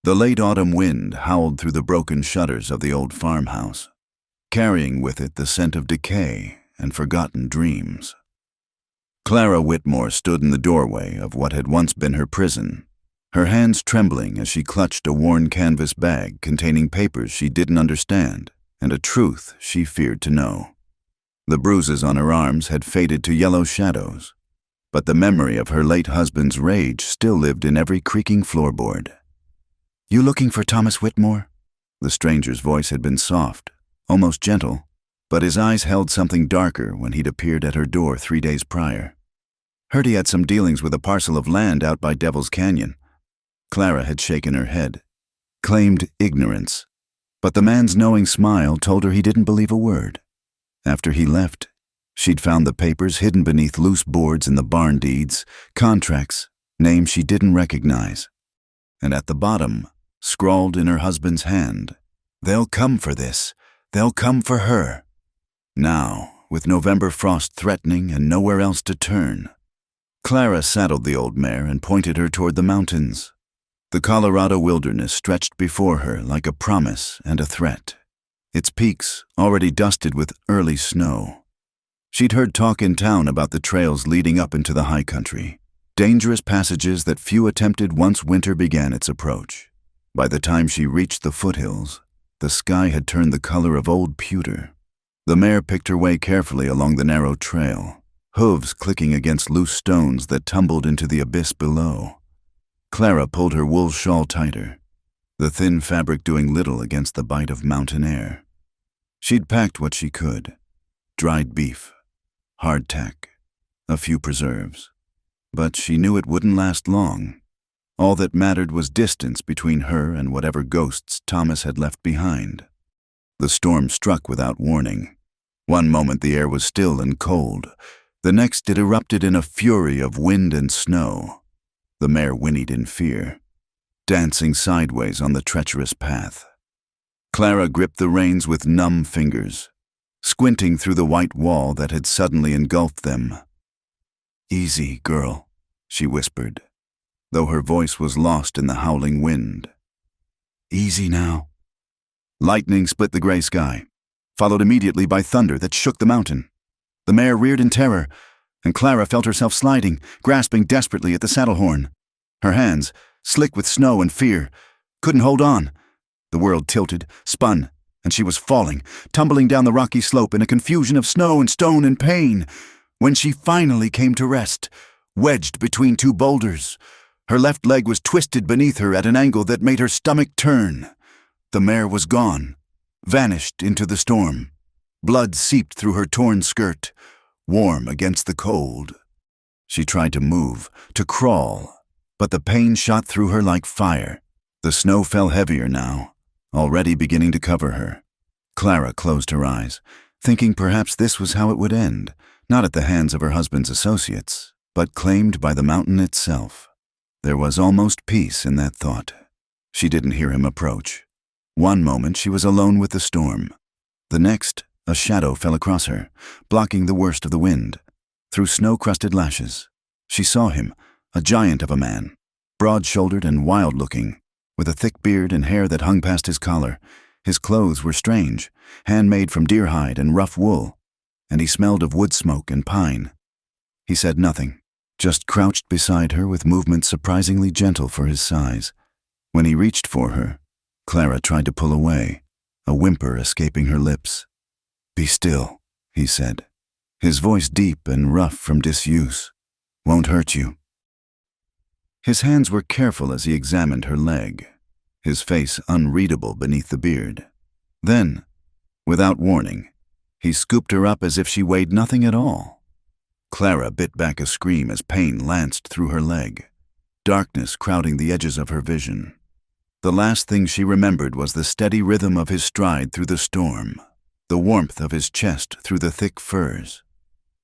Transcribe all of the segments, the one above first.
The late autumn wind howled through the broken shutters of the old farmhouse, carrying with it the scent of decay and forgotten dreams. Clara Whitmore stood in the doorway of what had once been her prison, her hands trembling as she clutched a worn canvas bag containing papers she didn't understand and a truth she feared to know. The bruises on her arms had faded to yellow shadows, but the memory of her late husband's rage still lived in every creaking floorboard. "You looking for Thomas Whitmore?" The stranger's voice had been soft, almost gentle, but his eyes held something darker when he'd appeared at her door 3 days prior. "Heard he had some dealings with a parcel of land out by Devil's Canyon." Clara had shaken her head, claimed ignorance, but the man's knowing smile told her he didn't believe a word. After he left, she'd found the papers hidden beneath loose boards in the barn deeds, contracts, names she didn't recognize. And at the bottom, scrawled in her husband's hand, "They'll come for this. They'll come for her." Now, with November frost threatening and nowhere else to turn, Clara saddled the old mare and pointed her toward the mountains. The Colorado wilderness stretched before her like a promise and a threat, its peaks already dusted with early snow. She'd heard talk in town about the trails leading up into the high country, dangerous passages that few attempted once winter began its approach. By the time she reached the foothills, the sky had turned the color of old pewter. The mare picked her way carefully along the narrow trail, hooves clicking against loose stones that tumbled into the abyss below. Clara pulled her wool shawl tighter, the thin fabric doing little against the bite of mountain air. She'd packed what she could: dried beef, hardtack, a few preserves. But she knew it wouldn't last long. All that mattered was distance between her and whatever ghosts Thomas had left behind. The storm struck without warning. One moment the air was still and cold. The next it erupted in a fury of wind and snow. The mare whinnied in fear, dancing sideways on the treacherous path. Clara gripped the reins with numb fingers, squinting through the white wall that had suddenly engulfed them. "Easy, girl," she whispered, though her voice was lost in the howling wind. "Easy now." Lightning split the gray sky, followed immediately by thunder that shook the mountain. The mare reared in terror, and Clara felt herself sliding, grasping desperately at the saddle horn. Her hands, slick with snow and fear, couldn't hold on. The world tilted, spun, and she was falling, tumbling down the rocky slope in a confusion of snow and stone and pain. When she finally came to rest, wedged between two boulders, her left leg was twisted beneath her at an angle that made her stomach turn. The mare was gone, vanished into the storm. Blood seeped through her torn skirt, warm against the cold. She tried to move, to crawl, but the pain shot through her like fire. The snow fell heavier now, already beginning to cover her. Clara closed her eyes, thinking perhaps this was how it would end, not at the hands of her husband's associates, but claimed by the mountain itself. There was almost peace in that thought. She didn't hear him approach. One moment she was alone with the storm. The next, a shadow fell across her, blocking the worst of the wind. Through snow-crusted lashes, she saw him, a giant of a man, broad-shouldered and wild-looking, with a thick beard and hair that hung past his collar. His clothes were strange, handmade from deer hide and rough wool, and he smelled of wood smoke and pine. He said nothing, just crouched beside her with movements surprisingly gentle for his size. When he reached for her, Clara tried to pull away, a whimper escaping her lips. "Be still," he said, his voice deep and rough from disuse. "Won't hurt you." His hands were careful as he examined her leg, his face unreadable beneath the beard. Then, without warning, he scooped her up as if she weighed nothing at all. Clara bit back a scream as pain lanced through her leg, darkness crowding the edges of her vision. The last thing she remembered was the steady rhythm of his stride through the storm, the warmth of his chest through the thick furs,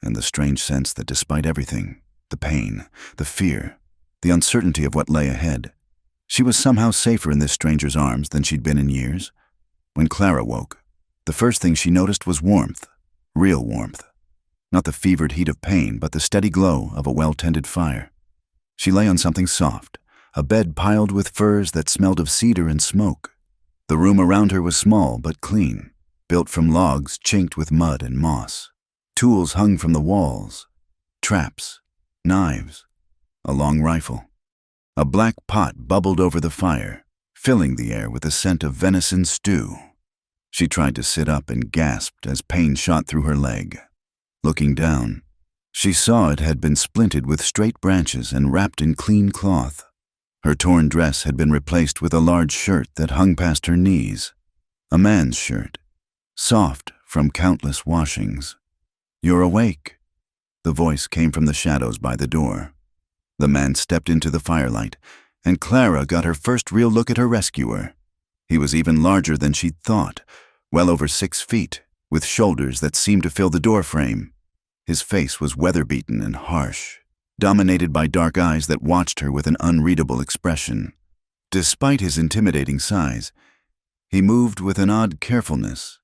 and the strange sense that despite everything, the pain, the fear, the uncertainty of what lay ahead, she was somehow safer in this stranger's arms than she'd been in years. When Clara woke, the first thing she noticed was warmth, real warmth. Not the fevered heat of pain, but the steady glow of a well-tended fire. She lay on something soft, a bed piled with furs that smelled of cedar and smoke. The room around her was small but clean, built from logs chinked with mud and moss. Tools hung from the walls, traps, knives, a long rifle. A black pot bubbled over the fire, filling the air with the scent of venison stew. She tried to sit up and gasped as pain shot through her leg. Looking down, she saw it had been splinted with straight branches and wrapped in clean cloth. Her torn dress had been replaced with a large shirt that hung past her knees. A man's shirt, soft from countless washings. "You're awake." The voice came from the shadows by the door. The man stepped into the firelight, and Clara got her first real look at her rescuer. He was even larger than she'd thought, well over 6 feet, with shoulders that seemed to fill the doorframe. His face was weather-beaten and harsh, dominated by dark eyes that watched her with an unreadable expression. Despite his intimidating size, he moved with an odd carefulness,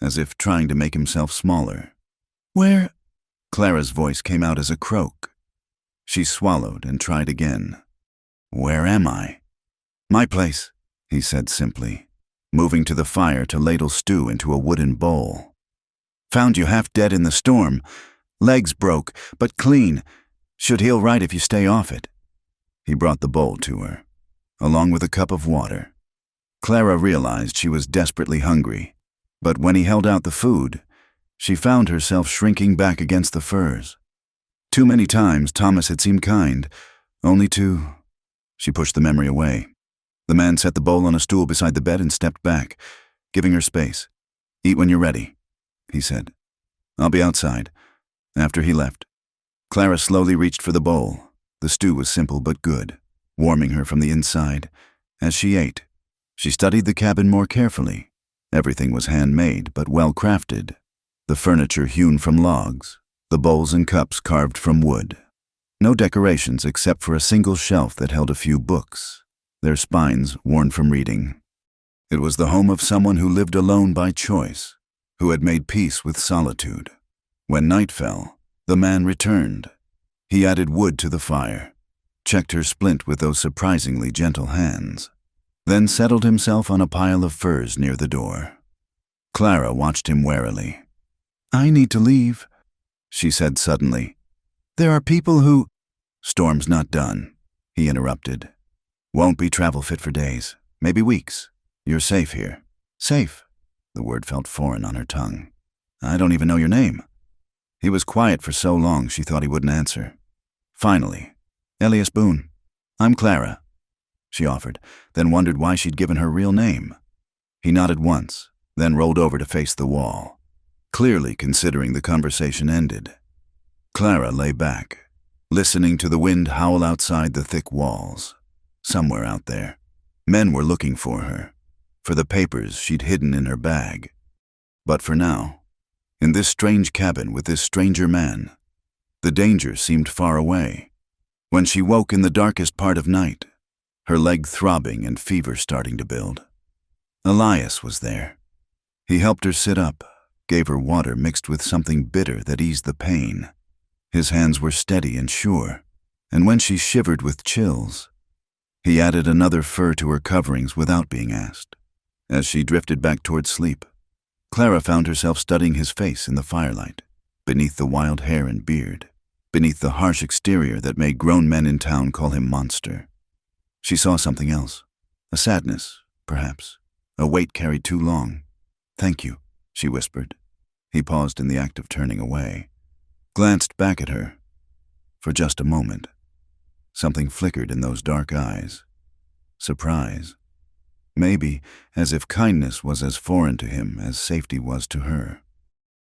as if trying to make himself smaller. "Where?" Clara's voice came out as a croak. She swallowed and tried again. "Where am I?" "My place," he said simply, moving to the fire to ladle stew into a wooden bowl. "Found you half dead in the storm. Legs broke, but clean. Should heal right if you stay off it." He brought the bowl to her, along with a cup of water. Clara realized she was desperately hungry, but when he held out the food, she found herself shrinking back against the furs. Too many times Thomas had seemed kind, only to... She pushed the memory away. The man set the bowl on a stool beside the bed and stepped back, giving her space. "Eat when you're ready," he said. "I'll be outside." After he left, Clara slowly reached for the bowl. The stew was simple but good, warming her from the inside. As she ate, she studied the cabin more carefully. Everything was handmade but well crafted. The furniture hewn from logs, the bowls and cups carved from wood. No decorations except for a single shelf that held a few books, their spines worn from reading. It was the home of someone who lived alone by choice, who had made peace with solitude. When night fell, the man returned. He added wood to the fire, checked her splint with those surprisingly gentle hands, then settled himself on a pile of furs near the door. Clara watched him warily. "I need to leave," she said suddenly. "There are people who—" "Storm's not done," he interrupted. "Won't be travel fit for days, maybe weeks. You're safe here." "Safe?" The word felt foreign on her tongue. "I don't even know your name." He was quiet for so long she thought he wouldn't answer. Finally, "Elias Boone. I'm Clara," she offered, then wondered why she'd given her real name. He nodded once, then rolled over to face the wall, clearly considering the conversation ended. Clara lay back, listening to the wind howl outside the thick walls. Somewhere out there, men were looking for her, for the papers she'd hidden in her bag. But for now, in this strange cabin with this stranger man, the danger seemed far away. When she woke in the darkest part of night, her leg throbbing and fever starting to build, Elias was there. He helped her sit up, gave her water mixed with something bitter that eased the pain. His hands were steady and sure, and when she shivered with chills, he added another fur to her coverings without being asked. As she drifted back toward sleep, Clara found herself studying his face in the firelight, beneath the wild hair and beard, beneath the harsh exterior that made grown men in town call him monster. She saw something else, a sadness, perhaps, a weight carried too long. "Thank you," she whispered. He paused in the act of turning away, glanced back at her. For just a moment, something flickered in those dark eyes. Surprise. Maybe as if kindness was as foreign to him as safety was to her.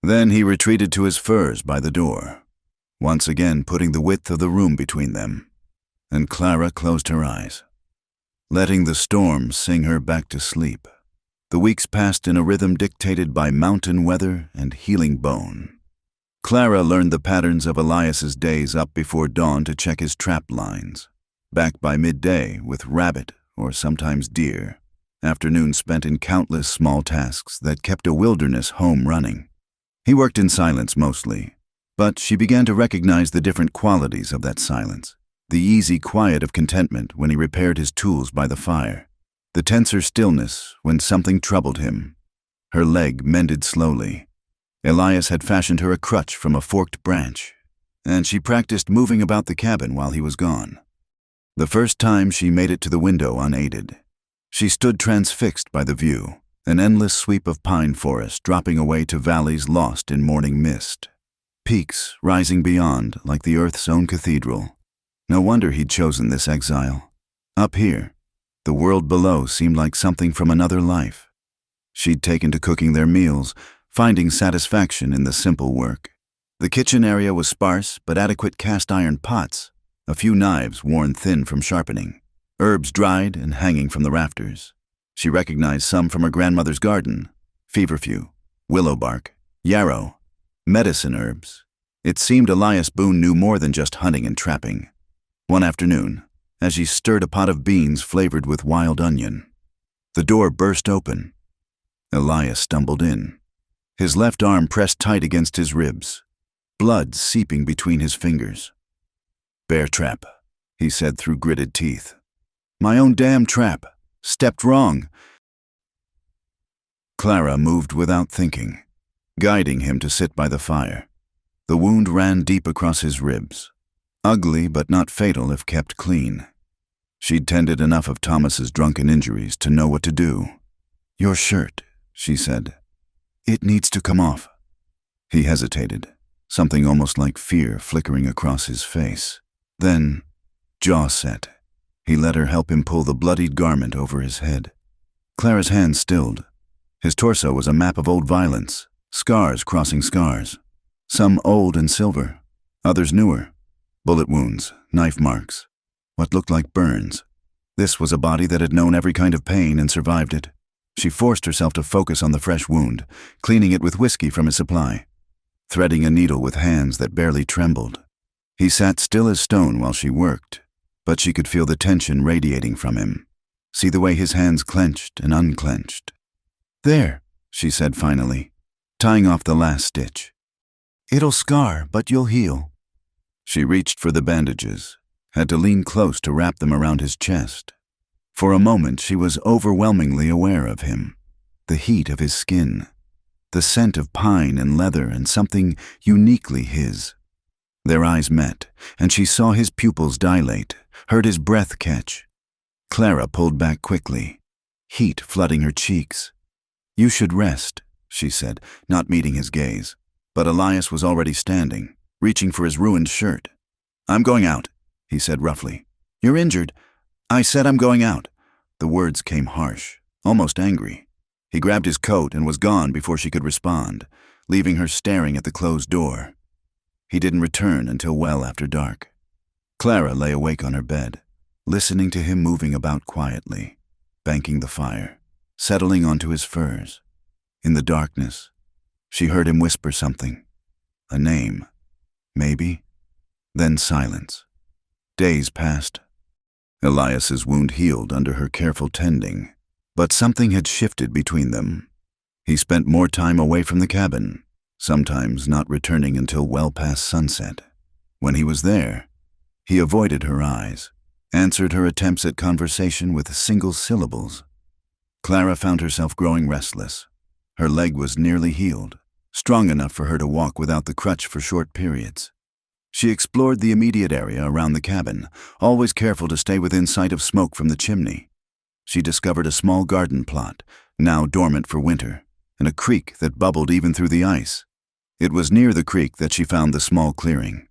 Then he retreated to his furs by the door, once again putting the width of the room between them, and Clara closed her eyes, letting the storm sing her back to sleep. The weeks passed in a rhythm dictated by mountain weather and healing bone. Clara learned the patterns of Elias's days up before dawn to check his trap lines, back by midday with rabbit or sometimes deer, afternoons spent in countless small tasks that kept a wilderness home running. He worked in silence mostly, but she began to recognize the different qualities of that silence, the easy quiet of contentment when he repaired his tools by the fire, the tenser stillness when something troubled him. Her leg mended slowly. Elias had fashioned her a crutch from a forked branch, and she practiced moving about the cabin while he was gone. The first time she made it to the window unaided. She stood transfixed by the view, an endless sweep of pine forest dropping away to valleys lost in morning mist. Peaks rising beyond like the earth's own cathedral. No wonder he'd chosen this exile. Up here, the world below seemed like something from another life. She'd taken to cooking their meals, finding satisfaction in the simple work. The kitchen area was sparse but adequate cast-iron pots, a few knives worn thin from sharpening, herbs dried and hanging from the rafters. She recognized some from her grandmother's garden: feverfew, willow bark, yarrow, medicine herbs. It seemed Elias Boone knew more than just hunting and trapping. One afternoon, as she stirred a pot of beans flavored with wild onion, the door burst open. Elias stumbled in, his left arm pressed tight against his ribs, blood seeping between his fingers. "Bear trap," he said through gritted teeth. "My own damn trap. Stepped wrong." Clara moved without thinking, guiding him to sit by the fire. The wound ran deep across his ribs, ugly but not fatal if kept clean. She'd tended enough of Thomas's drunken injuries to know what to do. "Your shirt," she said. "It needs to come off." He hesitated, something almost like fear flickering across his face. Then, jaw set, he let her help him pull the bloodied garment over his head. Clara's hands stilled. His torso was a map of old violence, scars crossing scars. Some old and silver, others newer. Bullet wounds, knife marks, what looked like burns. This was a body that had known every kind of pain and survived it. She forced herself to focus on the fresh wound, cleaning it with whiskey from his supply, threading a needle with hands that barely trembled. He sat still as stone while she worked, but she could feel the tension radiating from him, see the way his hands clenched and unclenched. "There," she said finally, tying off the last stitch. "It'll scar, but you'll heal." She reached for the bandages, had to lean close to wrap them around his chest. For a moment she was overwhelmingly aware of him, the heat of his skin, the scent of pine and leather and something uniquely his. Their eyes met, and she saw his pupils dilate, heard his breath catch. Clara pulled back quickly, heat flooding her cheeks. "You should rest," she said, not meeting his gaze. But Elias was already standing, reaching for his ruined shirt. "I'm going out," he said roughly. "You're injured." "I said I'm going out." The words came harsh, almost angry. He grabbed his coat and was gone before she could respond, leaving her staring at the closed door. He didn't return until well after dark. Clara lay awake on her bed, listening to him moving about quietly, banking the fire, settling onto his furs. In the darkness, she heard him whisper something. A name, maybe. Then silence. Days passed. Elias's wound healed under her careful tending, but something had shifted between them. He spent more time away from the cabin, sometimes not returning until well past sunset. When he was there, he avoided her eyes, answered her attempts at conversation with single syllables. Clara found herself growing restless. Her leg was nearly healed, strong enough for her to walk without the crutch for short periods. She explored the immediate area around the cabin, always careful to stay within sight of smoke from the chimney. She discovered a small garden plot, now dormant for winter, and a creek that bubbled even through the ice. It was near the creek that she found the small clearing.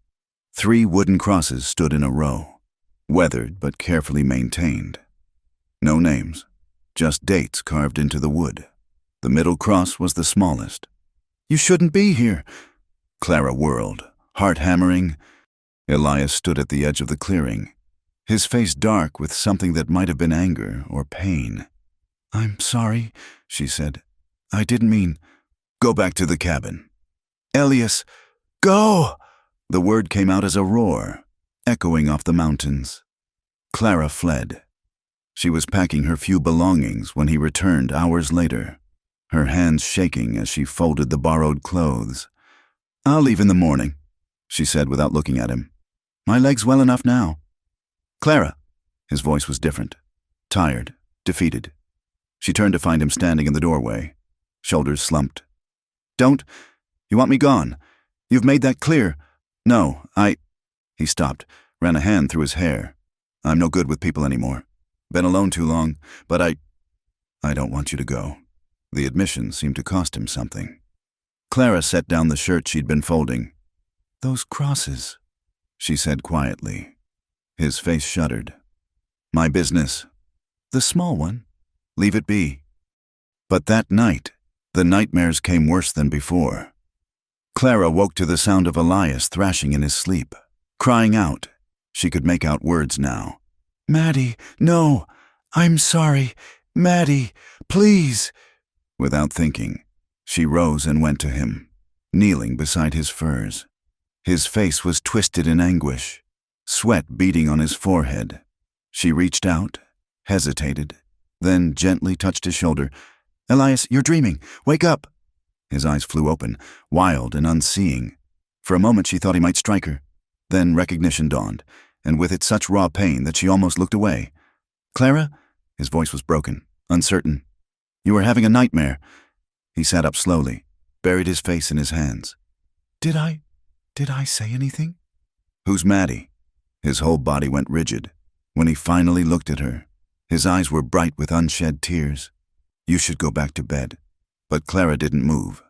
3 wooden crosses stood in a row, weathered but carefully maintained. No names, just dates carved into the wood. The middle cross was the smallest. "You shouldn't be here." Clara whirled, heart hammering. Elias stood at the edge of the clearing, his face dark with something that might have been anger or pain. "I'm sorry," she said. "I didn't mean—" "Go back to the cabin." "Elias, go!" The word came out as a roar, echoing off the mountains. Clara fled. She was packing her few belongings when he returned hours later, her hands shaking as she folded the borrowed clothes. "I'll leave in the morning," she said without looking at him. "My leg's well enough now." Clara! His voice was different. Tired. Defeated. She turned to find him standing in the doorway. Shoulders slumped. Don't. You want me gone? You've made that clear. No, He stopped, ran a hand through his hair. I'm no good with people anymore. Been alone too long, but I don't want you to go. The admission seemed to cost him something. Clara set down the shirt she'd been folding. Those crosses, she said quietly. His face shuddered. My business. The small one. Leave it be. But that night, the nightmares came worse than before. Clara woke to the sound of Elias thrashing in his sleep, crying out. She could make out words now. Maddie, no! I'm sorry. Maddie, please! Without thinking, she rose and went to him, kneeling beside his furs. His face was twisted in anguish, sweat beading on his forehead. She reached out, hesitated, then gently touched his shoulder. Elias, you're dreaming. Wake up! His eyes flew open, wild and unseeing. For a moment she thought he might strike her. Then recognition dawned, and with it such raw pain that she almost looked away. Clara? His voice was broken, uncertain. You were having a nightmare. He sat up slowly, buried his face in his hands. Did I say anything? Who's Maddie? His whole body went rigid. When he finally looked at her, his eyes were bright with unshed tears. You should go back to bed. But Clara didn't move.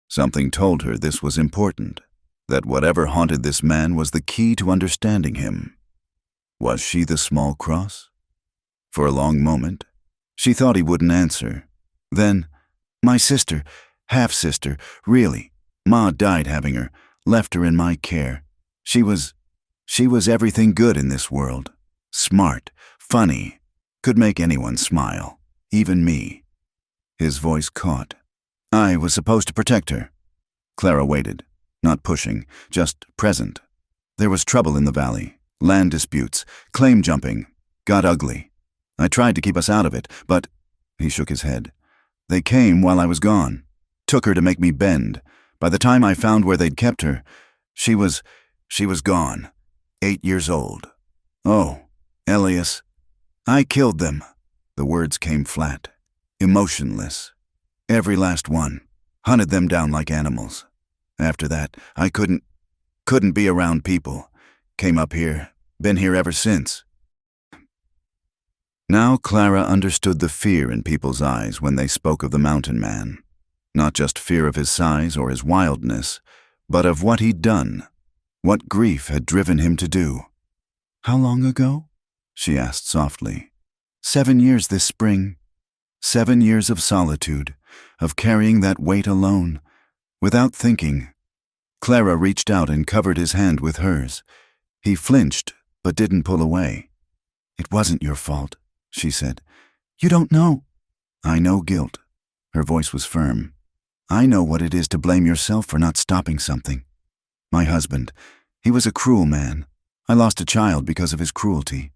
Something told her this was important, that whatever haunted this man was the key to understanding him. Was she the small cross? For a long moment, she thought he wouldn't answer. Then, my sister, half-sister, really. Ma died having her, left her in my care. She was everything good in this world. Smart, funny, could make anyone smile, even me. His voice caught. I was supposed to protect her. Clara waited, not pushing, just present. There was trouble in the valley, land disputes, claim jumping. Got ugly. I tried to keep us out of it, but, he shook his head. They came while I was gone. Took her to make me bend. By the time I found where they'd kept her, she was gone. 8 years old. Oh, Elias. I killed them. The words came flat, emotionless. Every last one. Hunted them down like animals. After that, I couldn't be around people. Came up here, been here ever since. Now Clara understood the fear in people's eyes when they spoke of the mountain man. Not just fear of his size or his wildness, but of what he'd done, what grief had driven him to do. How long ago? She asked softly. 7 years this spring. 7 years of solitude, of carrying that weight alone, without thinking. Clara reached out and covered his hand with hers. He flinched, but didn't pull away. It wasn't your fault, she said. You don't know. I know guilt. Her voice was firm. I know what it is to blame yourself for not stopping something. My husband, he was a cruel man. I lost a child because of his cruelty.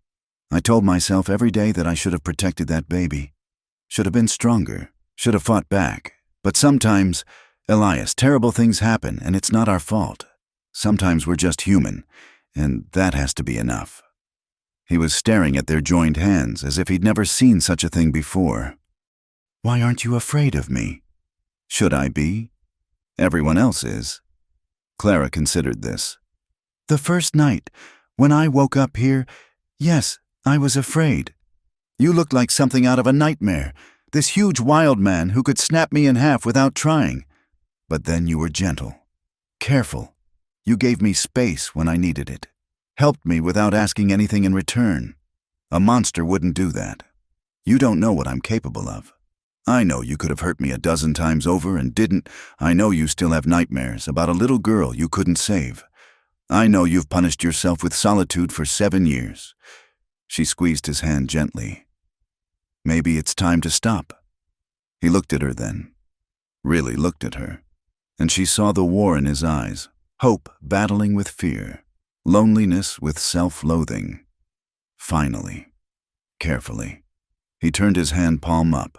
I told myself every day that I should have protected that baby. Should have been stronger, should have fought back. But sometimes, Elias, terrible things happen and it's not our fault. Sometimes we're just human, and that has to be enough. He was staring at their joined hands as if he'd never seen such a thing before. Why aren't you afraid of me? Should I be? Everyone else is. Clara considered this. The first night, when I woke up here, yes, I was afraid. You looked like something out of a nightmare, this huge wild man who could snap me in half without trying. But then you were gentle, careful. You gave me space when I needed it, helped me without asking anything in return. A monster wouldn't do that. You don't know what I'm capable of. I know you could have hurt me a dozen times over and didn't. I know you still have nightmares about a little girl you couldn't save. I know you've punished yourself with solitude for 7 years. She squeezed his hand gently. Maybe it's time to stop. He looked at her then, really looked at her, and she saw the war in his eyes, hope battling with fear, loneliness with self-loathing. Finally, carefully, he turned his hand palm up,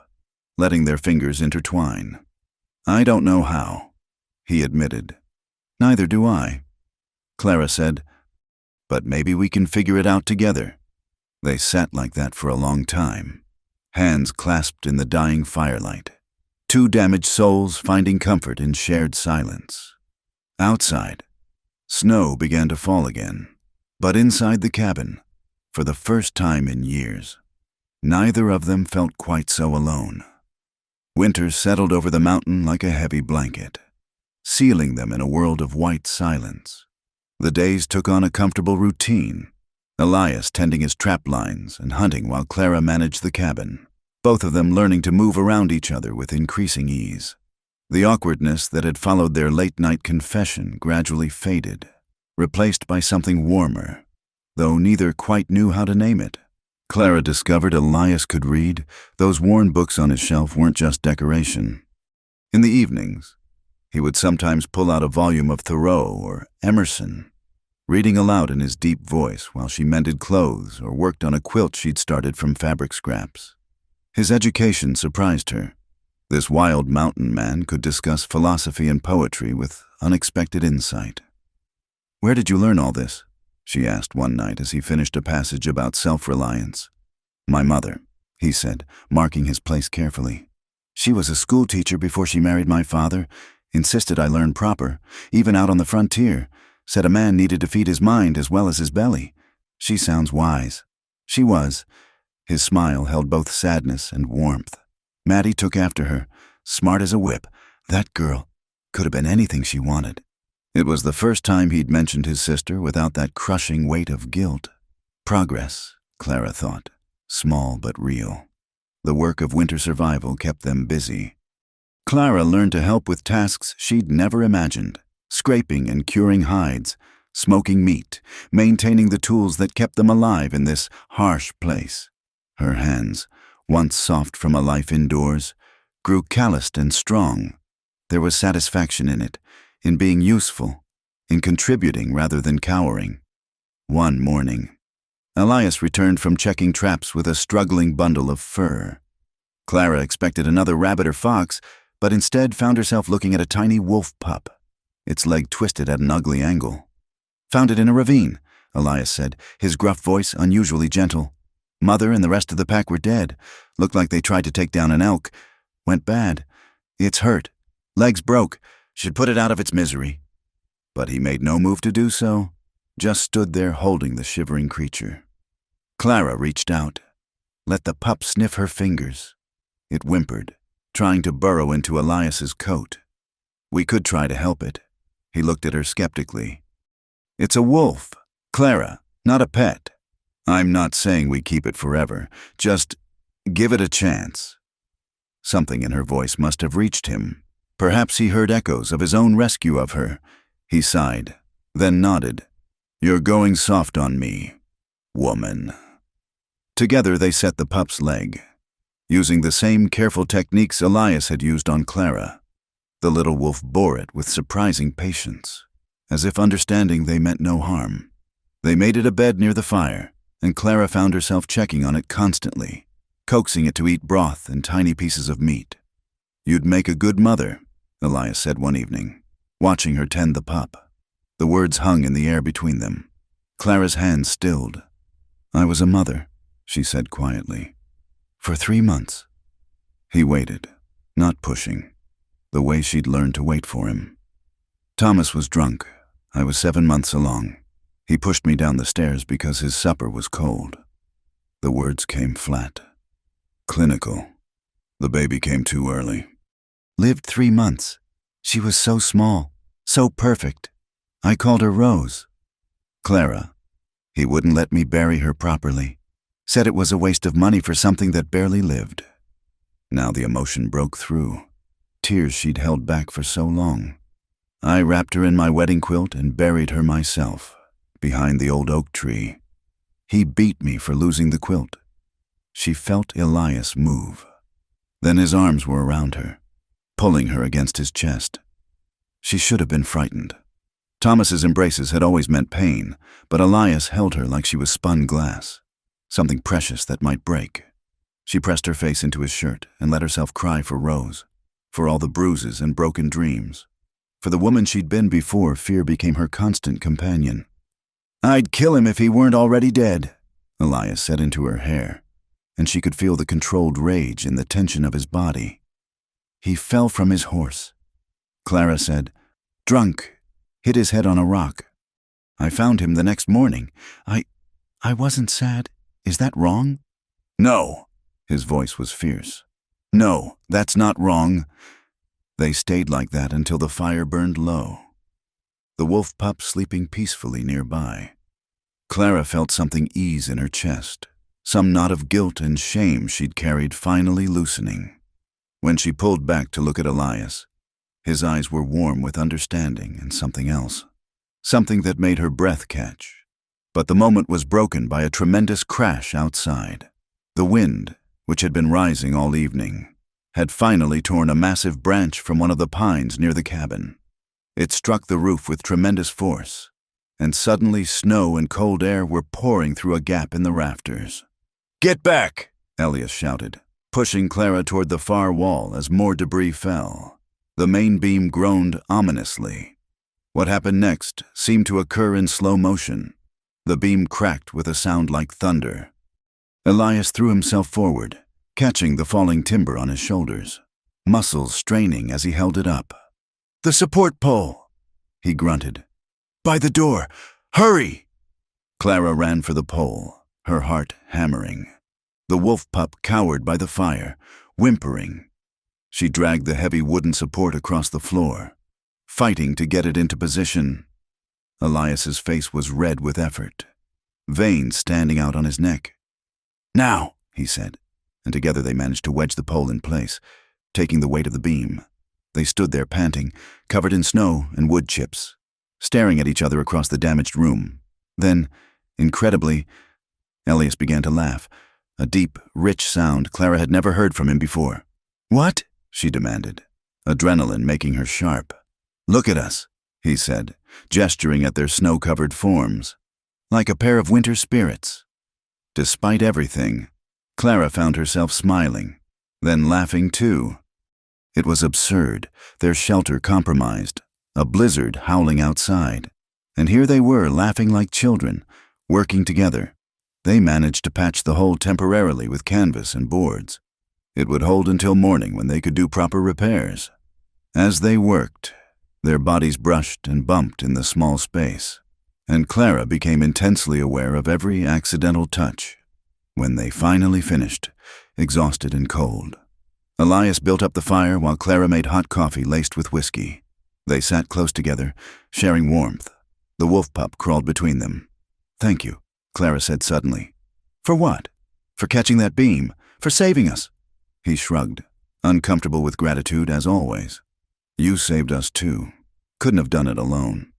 letting their fingers intertwine. I don't know how, he admitted. Neither do I. Clara said, but maybe we can figure it out together. They sat like that for a long time, hands clasped in the dying firelight, two damaged souls finding comfort in shared silence. Outside, snow began to fall again, but inside the cabin, for the first time in years, neither of them felt quite so alone. Winter settled over the mountain like a heavy blanket, sealing them in a world of white silence. The days took on a comfortable routine, Elias tending his trap lines and hunting while Clara managed the cabin, both of them learning to move around each other with increasing ease. The awkwardness that had followed their late-night confession gradually faded, replaced by something warmer, though neither quite knew how to name it. Clara discovered Elias could read. Those worn books on his shelf weren't just decoration. In the evenings, he would sometimes pull out a volume of Thoreau or Emerson, reading aloud in his deep voice while she mended clothes or worked on a quilt she'd started from fabric scraps. His education surprised her. This wild mountain man could discuss philosophy and poetry with unexpected insight. "Where did you learn all this?" she asked one night as he finished a passage about self-reliance. "My mother," he said, marking his place carefully. "She was a school teacher before she married my father, insisted I learn proper, even out on the frontier, said a man needed to feed his mind as well as his belly. She sounds wise." She was. His smile held both sadness and warmth. Maddie took after her, smart as a whip. That girl could have been anything she wanted. It was the first time he'd mentioned his sister without that crushing weight of guilt. Progress, Clara thought, small but real. The work of winter survival kept them busy. Clara learned to help with tasks she'd never imagined, scraping and curing hides, smoking meat, maintaining the tools that kept them alive in this harsh place. Her hands, once soft from a life indoors, grew calloused and strong. There was satisfaction in it, in being useful, in contributing rather than cowering. One morning, Elias returned from checking traps with a struggling bundle of fur. Clara expected another rabbit or fox, but instead found herself looking at a tiny wolf pup, its leg twisted at an ugly angle. "Found it in a ravine," Elias said, his gruff voice unusually gentle. "Mother and the rest of the pack were dead. Looked like they tried to take down an elk. Went bad. It's hurt. Legs broke. Should put it out of its misery." But he made no move to do so, just stood there holding the shivering creature. Clara reached out, let the pup sniff her fingers. It whimpered, trying to burrow into Elias's coat. "We could try to help it." He looked at her skeptically. "It's a wolf, Clara, not a pet. I'm not saying we keep it forever. Just give it a chance." Something in her voice must have reached him. Perhaps he heard echoes of his own rescue of her. He sighed, then nodded. "You're going soft on me, woman." Together they set the pup's leg, using the same careful techniques Elias had used on Clara. The little wolf bore it with surprising patience, as if understanding they meant no harm. They made it a bed near the fire, and Clara found herself checking on it constantly, coaxing it to eat broth and tiny pieces of meat. "You'd make a good mother," Elias said one evening, watching her tend the pup. The words hung in the air between them. Clara's hands stilled. "I was a mother," she said quietly. "For 3 months." He waited, not pushing, the way she'd learned to wait for him. "Thomas was drunk. I was 7 months along. He pushed me down the stairs because his supper was cold." The words came flat. "Clinical. The baby came too early." "Lived 3 months. She was so small, so perfect. I called her Rose." "Clara." He wouldn't let me bury her properly. Said it was a waste of money for something that barely lived. Now the emotion broke through. Tears she'd held back for so long. "I wrapped her in my wedding quilt and buried her myself, behind the old oak tree. He beat me for losing the quilt." She felt Elias move. Then his arms were around her, pulling her against his chest. She should have been frightened. Thomas's embraces had always meant pain, but Elias held her like she was spun glass, something precious that might break. She pressed her face into his shirt and let herself cry for Rose, for all the bruises and broken dreams. For the woman she'd been before, fear became her constant companion. "I'd kill him if he weren't already dead," Elias set into her hair, and she could feel the controlled rage in the tension of his body. He fell from his horse. Clara said, "Drunk, hit his head on a rock. I found him the next morning. I wasn't sad. Is that wrong?" "No." His voice was fierce. "No, that's not wrong." They stayed like that until the fire burned low, the wolf pup sleeping peacefully nearby. Clara felt something ease in her chest, some knot of guilt and shame she'd carried finally loosening. When she pulled back to look at Elias, his eyes were warm with understanding and something else, something that made her breath catch. But the moment was broken by a tremendous crash outside. The wind, which had been rising all evening, had finally torn a massive branch from one of the pines near the cabin. It struck the roof with tremendous force, and suddenly snow and cold air were pouring through a gap in the rafters. "Get back!" Elias shouted, pushing Clara toward the far wall as more debris fell. The main beam groaned ominously. What happened next seemed to occur in slow motion. The beam cracked with a sound like thunder. Elias threw himself forward, catching the falling timber on his shoulders, muscles straining as he held it up. "The support pole!" he grunted. "By the door! Hurry!" Clara ran for the pole, her heart hammering. The wolf pup cowered by the fire, whimpering. She dragged the heavy wooden support across the floor, fighting to get it into position. Elias's face was red with effort, veins standing out on his neck. "Now," he said, and together they managed to wedge the pole in place, taking the weight of the beam. They stood there panting, covered in snow and wood chips, staring at each other across the damaged room. Then, incredibly, Elias began to laugh, a deep, rich sound Clara had never heard from him before. "What?" she demanded, adrenaline making her sharp. "Look at us," he said, gesturing at their snow-covered forms, like a pair of winter spirits. Despite everything, Clara found herself smiling, then laughing too. It was absurd, their shelter compromised, a blizzard howling outside. And here they were laughing like children, working together. They managed to patch the hole temporarily with canvas and boards. It would hold until morning when they could do proper repairs. As they worked, their bodies brushed and bumped in the small space, and Clara became intensely aware of every accidental touch. When they finally finished, exhausted and cold, Elias built up the fire while Clara made hot coffee laced with whiskey. They sat close together, sharing warmth. The wolf pup crawled between them. "Thank you," Clara said suddenly. "For what?" "For catching that beam. For saving us." He shrugged, uncomfortable with gratitude as always. "You saved us too. Couldn't have done it alone."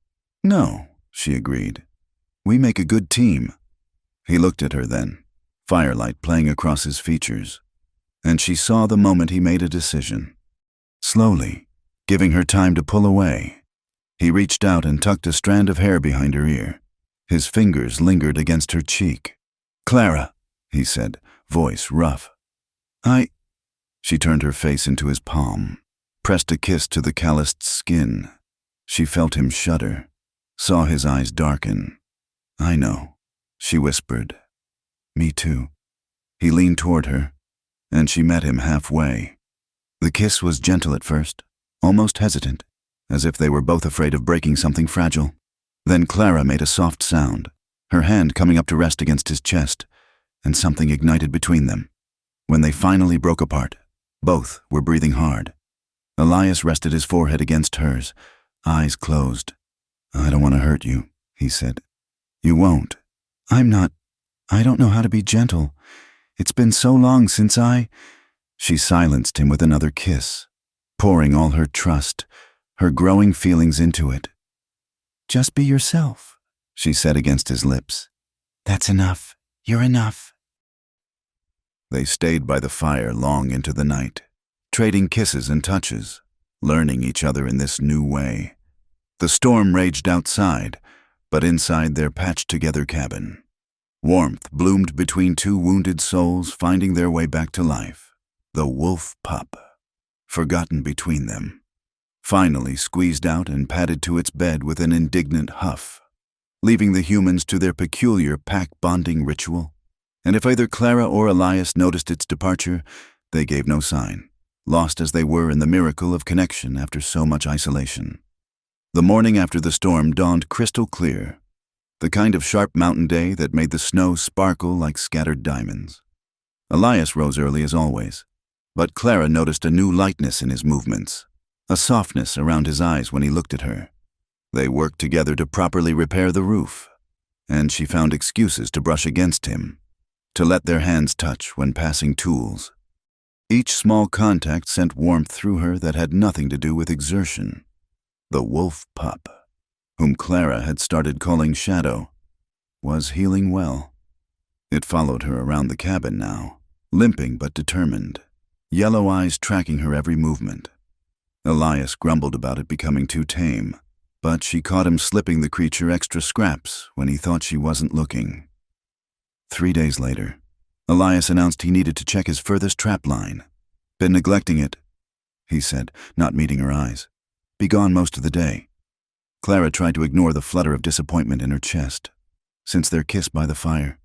"No," she agreed. "We make a good team." He looked at her then, firelight playing across his features, and she saw the moment he made a decision. Slowly, giving her time to pull away, he reached out and tucked a strand of hair behind her ear. His fingers lingered against her cheek. "Clara," he said, voice rough. She turned her face into his palm, pressed a kiss to the calloused skin. She felt him shudder, saw his eyes darken. "I know," she whispered. "Me too." He leaned toward her, and she met him halfway. The kiss was gentle at first, almost hesitant, as if they were both afraid of breaking something fragile. Then Clara made a soft sound, her hand coming up to rest against his chest, and something ignited between them. When they finally broke apart, both were breathing hard. Elias rested his forehead against hers, eyes closed. "I don't want to hurt you," he said. "You won't." I don't know how to be gentle. It's been so long since She silenced him with another kiss, pouring all her trust, her growing feelings into it. "Just be yourself," she said against his lips. "That's enough. You're enough." They stayed by the fire long into the night, trading kisses and touches, learning each other in this new way. The storm raged outside, but inside their patched-together cabin, warmth bloomed between two wounded souls finding their way back to life. The wolf pup, forgotten between them, finally squeezed out and padded to its bed with an indignant huff, leaving the humans to their peculiar pack-bonding ritual. And if either Clara or Elias noticed its departure, they gave no sign, lost as they were in the miracle of connection after so much isolation. The morning after the storm dawned crystal clear, the kind of sharp mountain day that made the snow sparkle like scattered diamonds. Elias rose early as always, but Clara noticed a new lightness in his movements, a softness around his eyes when he looked at her. They worked together to properly repair the roof, and she found excuses to brush against him, to let their hands touch when passing tools. Each small contact sent warmth through her that had nothing to do with exertion. The wolf pup, whom Clara had started calling Shadow, was healing well. It followed her around the cabin now, limping but determined, yellow eyes tracking her every movement. Elias grumbled about it becoming too tame, but she caught him slipping the creature extra scraps when he thought she wasn't looking. 3 days later, Elias announced he needed to check his furthest trap line. "Been neglecting it," he said, not meeting her eyes. "Be gone most of the day." Clara tried to ignore the flutter of disappointment in her chest. Since their kiss by the fire,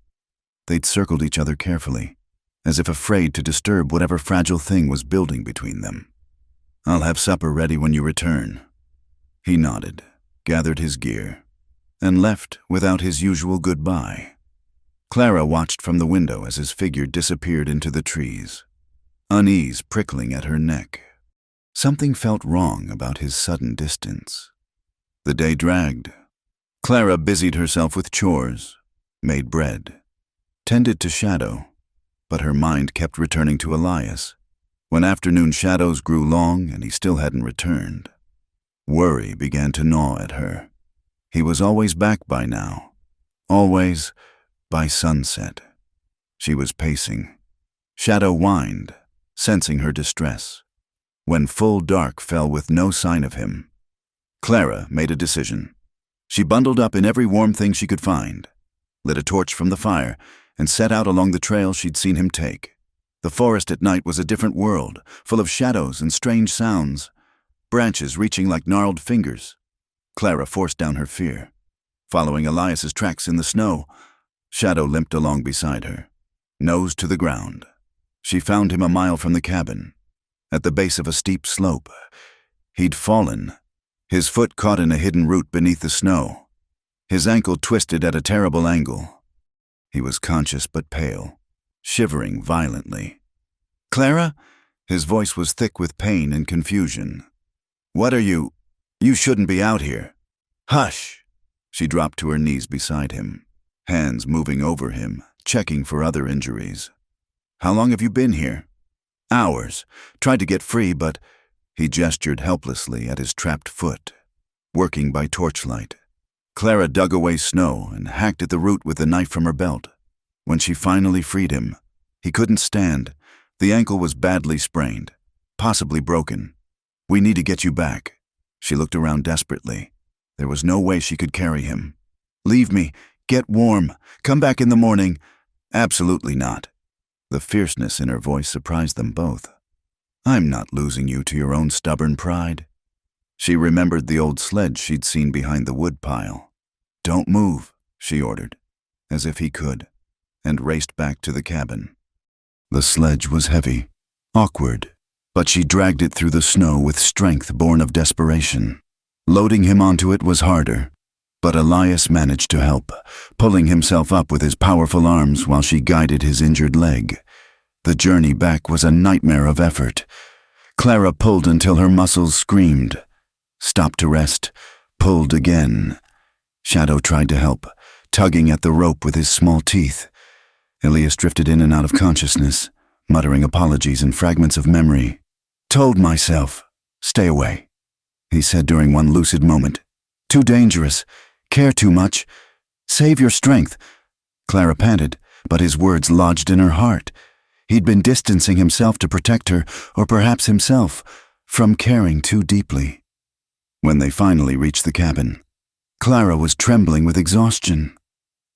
they'd circled each other carefully, as if afraid to disturb whatever fragile thing was building between them. "I'll have supper ready when you return." He nodded, gathered his gear, and left without his usual goodbye. Clara watched from the window as his figure disappeared into the trees, unease prickling at her neck. Something felt wrong about his sudden distance. The day dragged. Clara busied herself with chores, made bread, tended to Shadow, but her mind kept returning to Elias. When afternoon shadows grew long and he still hadn't returned, worry began to gnaw at her. He was always back by now, always by sunset. She was pacing. Shadow whined, sensing her distress. When full dark fell with no sign of him, Clara made a decision. She bundled up in every warm thing she could find, lit a torch from the fire, and set out along the trail she'd seen him take. The forest at night was a different world, full of shadows and strange sounds, branches reaching like gnarled fingers. Clara forced down her fear. Following Elias's tracks in the snow, Shadow limped along beside her, nose to the ground. She found him a mile from the cabin, at the base of a steep slope. He'd fallen, his foot caught in a hidden root beneath the snow, his ankle twisted at a terrible angle. He was conscious but pale, shivering violently. "Clara?" His voice was thick with pain and confusion. "What are you? You shouldn't be out here." "Hush!" She dropped to her knees beside him, hands moving over him, checking for other injuries. "How long have you been here?" "Hours. Tried to get free, but—" He gestured helplessly at his trapped foot, working by torchlight. Clara dug away snow and hacked at the root with the knife from her belt. When she finally freed him, he couldn't stand. The ankle was badly sprained, possibly broken. "We need to get you back." She looked around desperately. There was no way she could carry him. "Leave me. Get warm. Come back in the morning." "Absolutely not." The fierceness in her voice surprised them both. "I'm not losing you to your own stubborn pride." She remembered the old sledge she'd seen behind the woodpile. "Don't move," she ordered, as if he could, and raced back to the cabin. The sledge was heavy, awkward, but she dragged it through the snow with strength born of desperation. Loading him onto it was harder, but Elias managed to help, pulling himself up with his powerful arms while she guided his injured leg. The journey back was a nightmare of effort. Clara pulled until her muscles screamed, stopped to rest, pulled again. Shadow tried to help, tugging at the rope with his small teeth. Elias drifted in and out of consciousness, muttering apologies and fragments of memory. "Told myself, stay away," he said during one lucid moment. "Too dangerous. Care too much. Save your strength." Clara panted, but his words lodged in her heart. He'd been distancing himself to protect her, or perhaps himself, from caring too deeply. When they finally reached the cabin, Clara was trembling with exhaustion.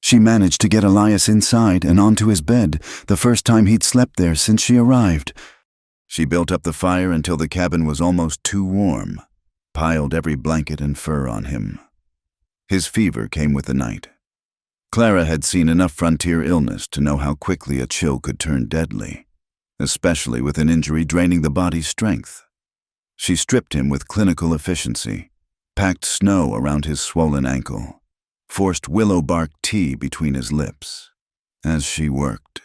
She managed to get Elias inside and onto his bed, the first time he'd slept there since she arrived. She built up the fire until the cabin was almost too warm, piled every blanket and fur on him. His fever came with the night. Clara had seen enough frontier illness to know how quickly a chill could turn deadly, especially with an injury draining the body's strength. She stripped him with clinical efficiency, packed snow around his swollen ankle, forced willow bark tea between his lips. As she worked,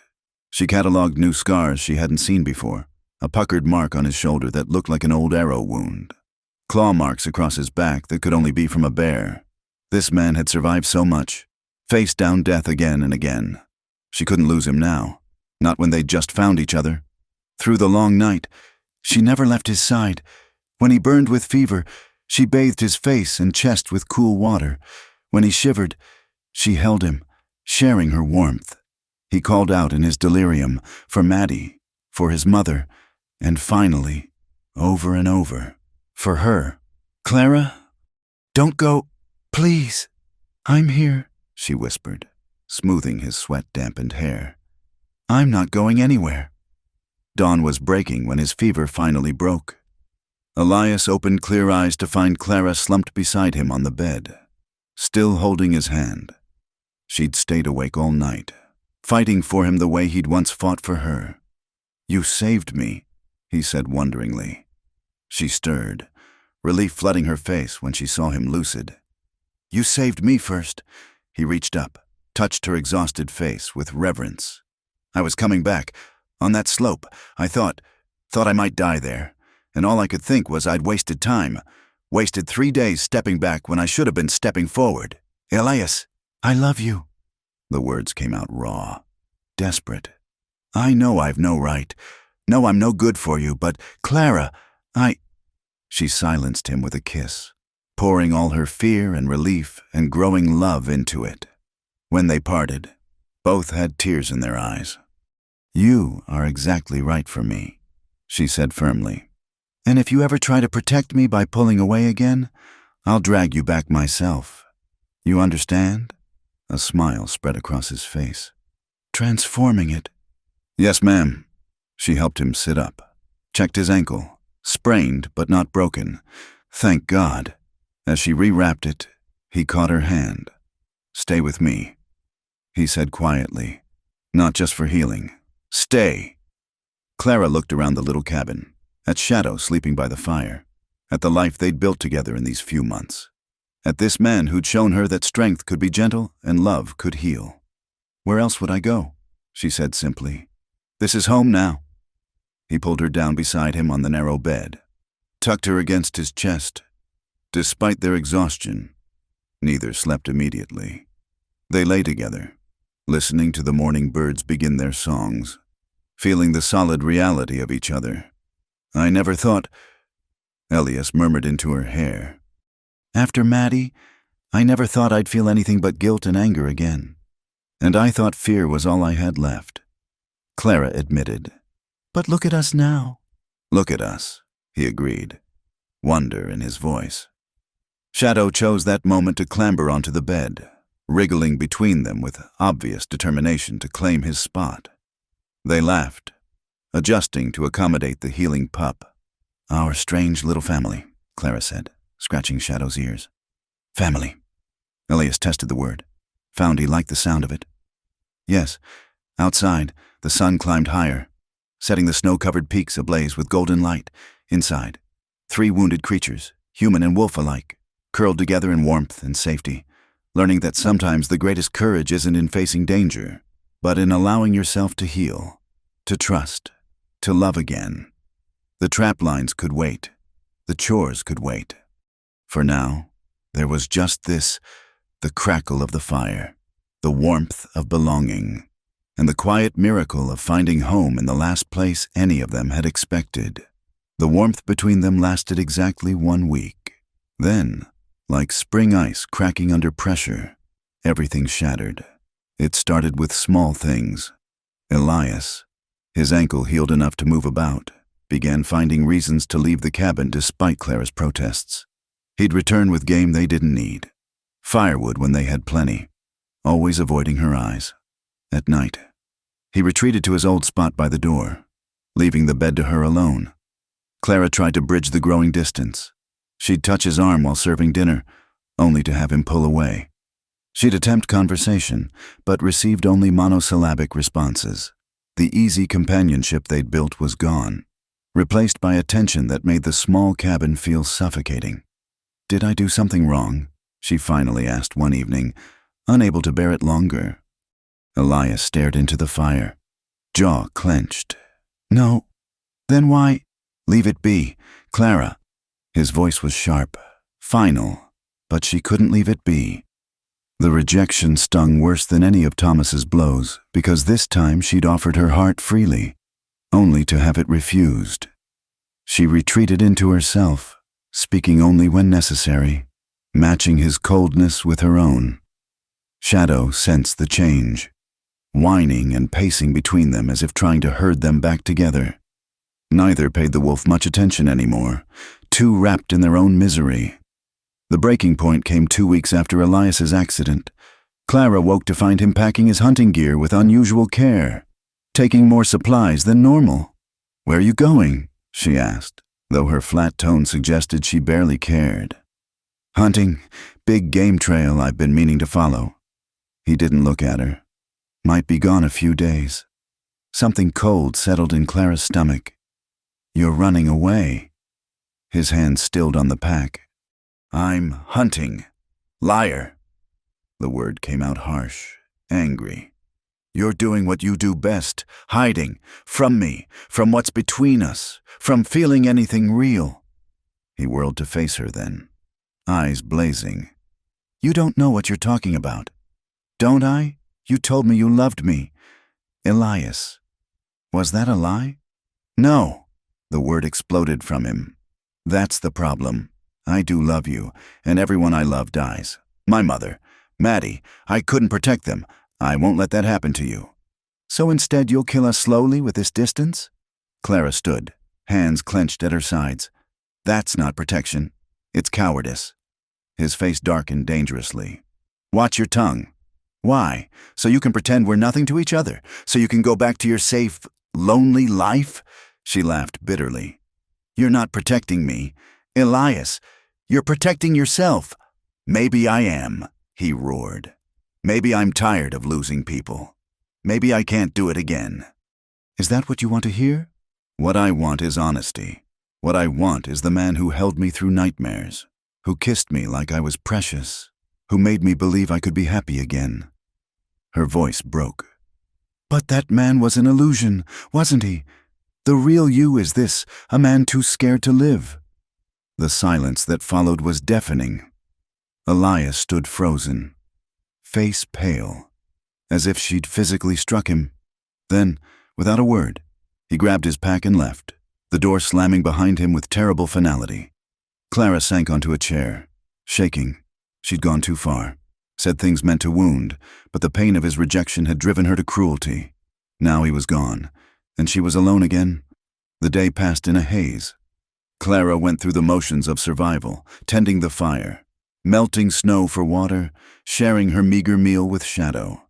she catalogued new scars she hadn't seen before, a puckered mark on his shoulder that looked like an old arrow wound, claw marks across his back that could only be from a bear. This man had survived so much, faced down death again and again. She couldn't lose him now, not when they'd just found each other. Through the long night, she never left his side. When he burned with fever, she bathed his face and chest with cool water. When he shivered, she held him, sharing her warmth. He called out in his delirium for Maddie, for his mother, and finally, over and over, for her. "Clara, don't go, please. I'm here," she whispered, smoothing his sweat-dampened hair. "I'm not going anywhere." Dawn was breaking when his fever finally broke. Elias opened clear eyes to find Clara slumped beside him on the bed, still holding his hand. She'd stayed awake all night, fighting for him the way he'd once fought for her. "You saved me," he said wonderingly. She stirred, relief flooding her face when she saw him lucid. "You saved me first." He reached up, touched her exhausted face with reverence. "I was coming back. On that slope, I thought I might die there, and all I could think was I'd wasted time, wasted 3 days stepping back when I should have been stepping forward. Elias, I love you." The words came out raw, desperate. "I know I've no right. No, I'm no good for you, but Clara, She silenced him with a kiss, pouring all her fear and relief and growing love into it. When they parted, both had tears in their eyes. "You are exactly right for me," she said firmly. "And if you ever try to protect me by pulling away again, I'll drag you back myself. You understand?" A smile spread across his face. "Transforming it." "Yes, ma'am." She helped him sit up, checked his ankle, sprained but not broken. Thank God. As she rewrapped it, he caught her hand. "Stay with me," he said quietly. "Not just for healing. Stay." Clara looked around the little cabin, at Shadow sleeping by the fire, at the life they'd built together in these few months, at this man who'd shown her that strength could be gentle and love could heal. "Where else would I go?" she said simply. "This is home now." He pulled her down beside him on the narrow bed, tucked her against his chest. Despite their exhaustion, neither slept immediately. They lay together, listening to the morning birds begin their songs, feeling the solid reality of each other. "I never thought," Elias murmured into her hair. "After Maddie, I never thought I'd feel anything but guilt and anger again. And I thought fear was all I had left," Clara admitted. "But look at us now." "Look at us," he agreed, wonder in his voice. Shadow chose that moment to clamber onto the bed, wriggling between them with obvious determination to claim his spot. They laughed, adjusting to accommodate the healing pup. "Our strange little family," Clara said, scratching Shadow's ears. "Family." Elias tested the word, found he liked the sound of it. Yes, outside, the sun climbed higher, setting the snow-covered peaks ablaze with golden light. Inside, 3 wounded creatures, human and wolf alike, curled together in warmth and safety, learning that sometimes the greatest courage isn't in facing danger, but in allowing yourself to heal, to trust, to love again. The trap lines could wait. The chores could wait. For now, there was just this, the crackle of the fire, the warmth of belonging, and the quiet miracle of finding home in the last place any of them had expected. The warmth between them lasted exactly 1 week. Then, like spring ice cracking under pressure, everything shattered. It started with small things. Elias, his ankle healed enough to move about, began finding reasons to leave the cabin despite Clara's protests. He'd return with game they didn't need, firewood when they had plenty, always avoiding her eyes. At night, he retreated to his old spot by the door, leaving the bed to her alone. Clara tried to bridge the growing distance. She'd touch his arm while serving dinner, only to have him pull away. She'd attempt conversation, but received only monosyllabic responses. The easy companionship they'd built was gone, replaced by a tension that made the small cabin feel suffocating. "Did I do something wrong?" she finally asked one evening, unable to bear it longer. Elias stared into the fire, jaw clenched. "No. Then why?" "Leave it be, Clara." His voice was sharp, final, but she couldn't leave it be. The rejection stung worse than any of Thomas's blows, because this time she'd offered her heart freely, only to have it refused. She retreated into herself, speaking only when necessary, matching his coldness with her own. Shadow sensed the change, whining and pacing between them as if trying to herd them back together. Neither paid the wolf much attention anymore, too wrapped in their own misery. The breaking point came 2 weeks after Elias's accident. Clara woke to find him packing his hunting gear with unusual care, taking more supplies than normal. "Where are you going?" she asked, though her flat tone suggested she barely cared. "Hunting, big game trail I've been meaning to follow." He didn't look at her. "Might be gone a few days." Something cold settled in Clara's stomach. "You're running away." His hand stilled on the pack. "I'm hunting. Liar." The word came out harsh, angry. "You're doing what you do best, hiding from me, from what's between us, from feeling anything real." He whirled to face her then, eyes blazing. "You don't know what you're talking about." "Don't I? You told me you loved me." "Elias." "Was that a lie?" "No." The word exploded from him. "That's the problem. I do love you, and everyone I love dies. My mother, Maddie, I couldn't protect them. I won't let that happen to you." "So instead you'll kill us slowly with this distance?" Clara stood, hands clenched at her sides. "That's not protection. It's cowardice." His face darkened dangerously. "Watch your tongue." "Why? So you can pretend we're nothing to each other? So you can go back to your safe, lonely life?" She laughed bitterly. "You're not protecting me. Elias, you're protecting yourself." "Maybe I am," he roared. "Maybe I'm tired of losing people. Maybe I can't do it again." "Is that what you want to hear?" "What I want is honesty. What I want is the man who held me through nightmares, who kissed me like I was precious, who made me believe I could be happy again." Her voice broke. "But that man was an illusion, wasn't he? The real you is this, a man too scared to live." The silence that followed was deafening. Elias stood frozen, face pale, as if she'd physically struck him. Then, without a word, he grabbed his pack and left, the door slamming behind him with terrible finality. Clara sank onto a chair, shaking. She'd gone too far, said things meant to wound, but the pain of his rejection had driven her to cruelty. Now he was gone, and she was alone again. The day passed in a haze. Clara went through the motions of survival, tending the fire, melting snow for water, sharing her meager meal with Shadow.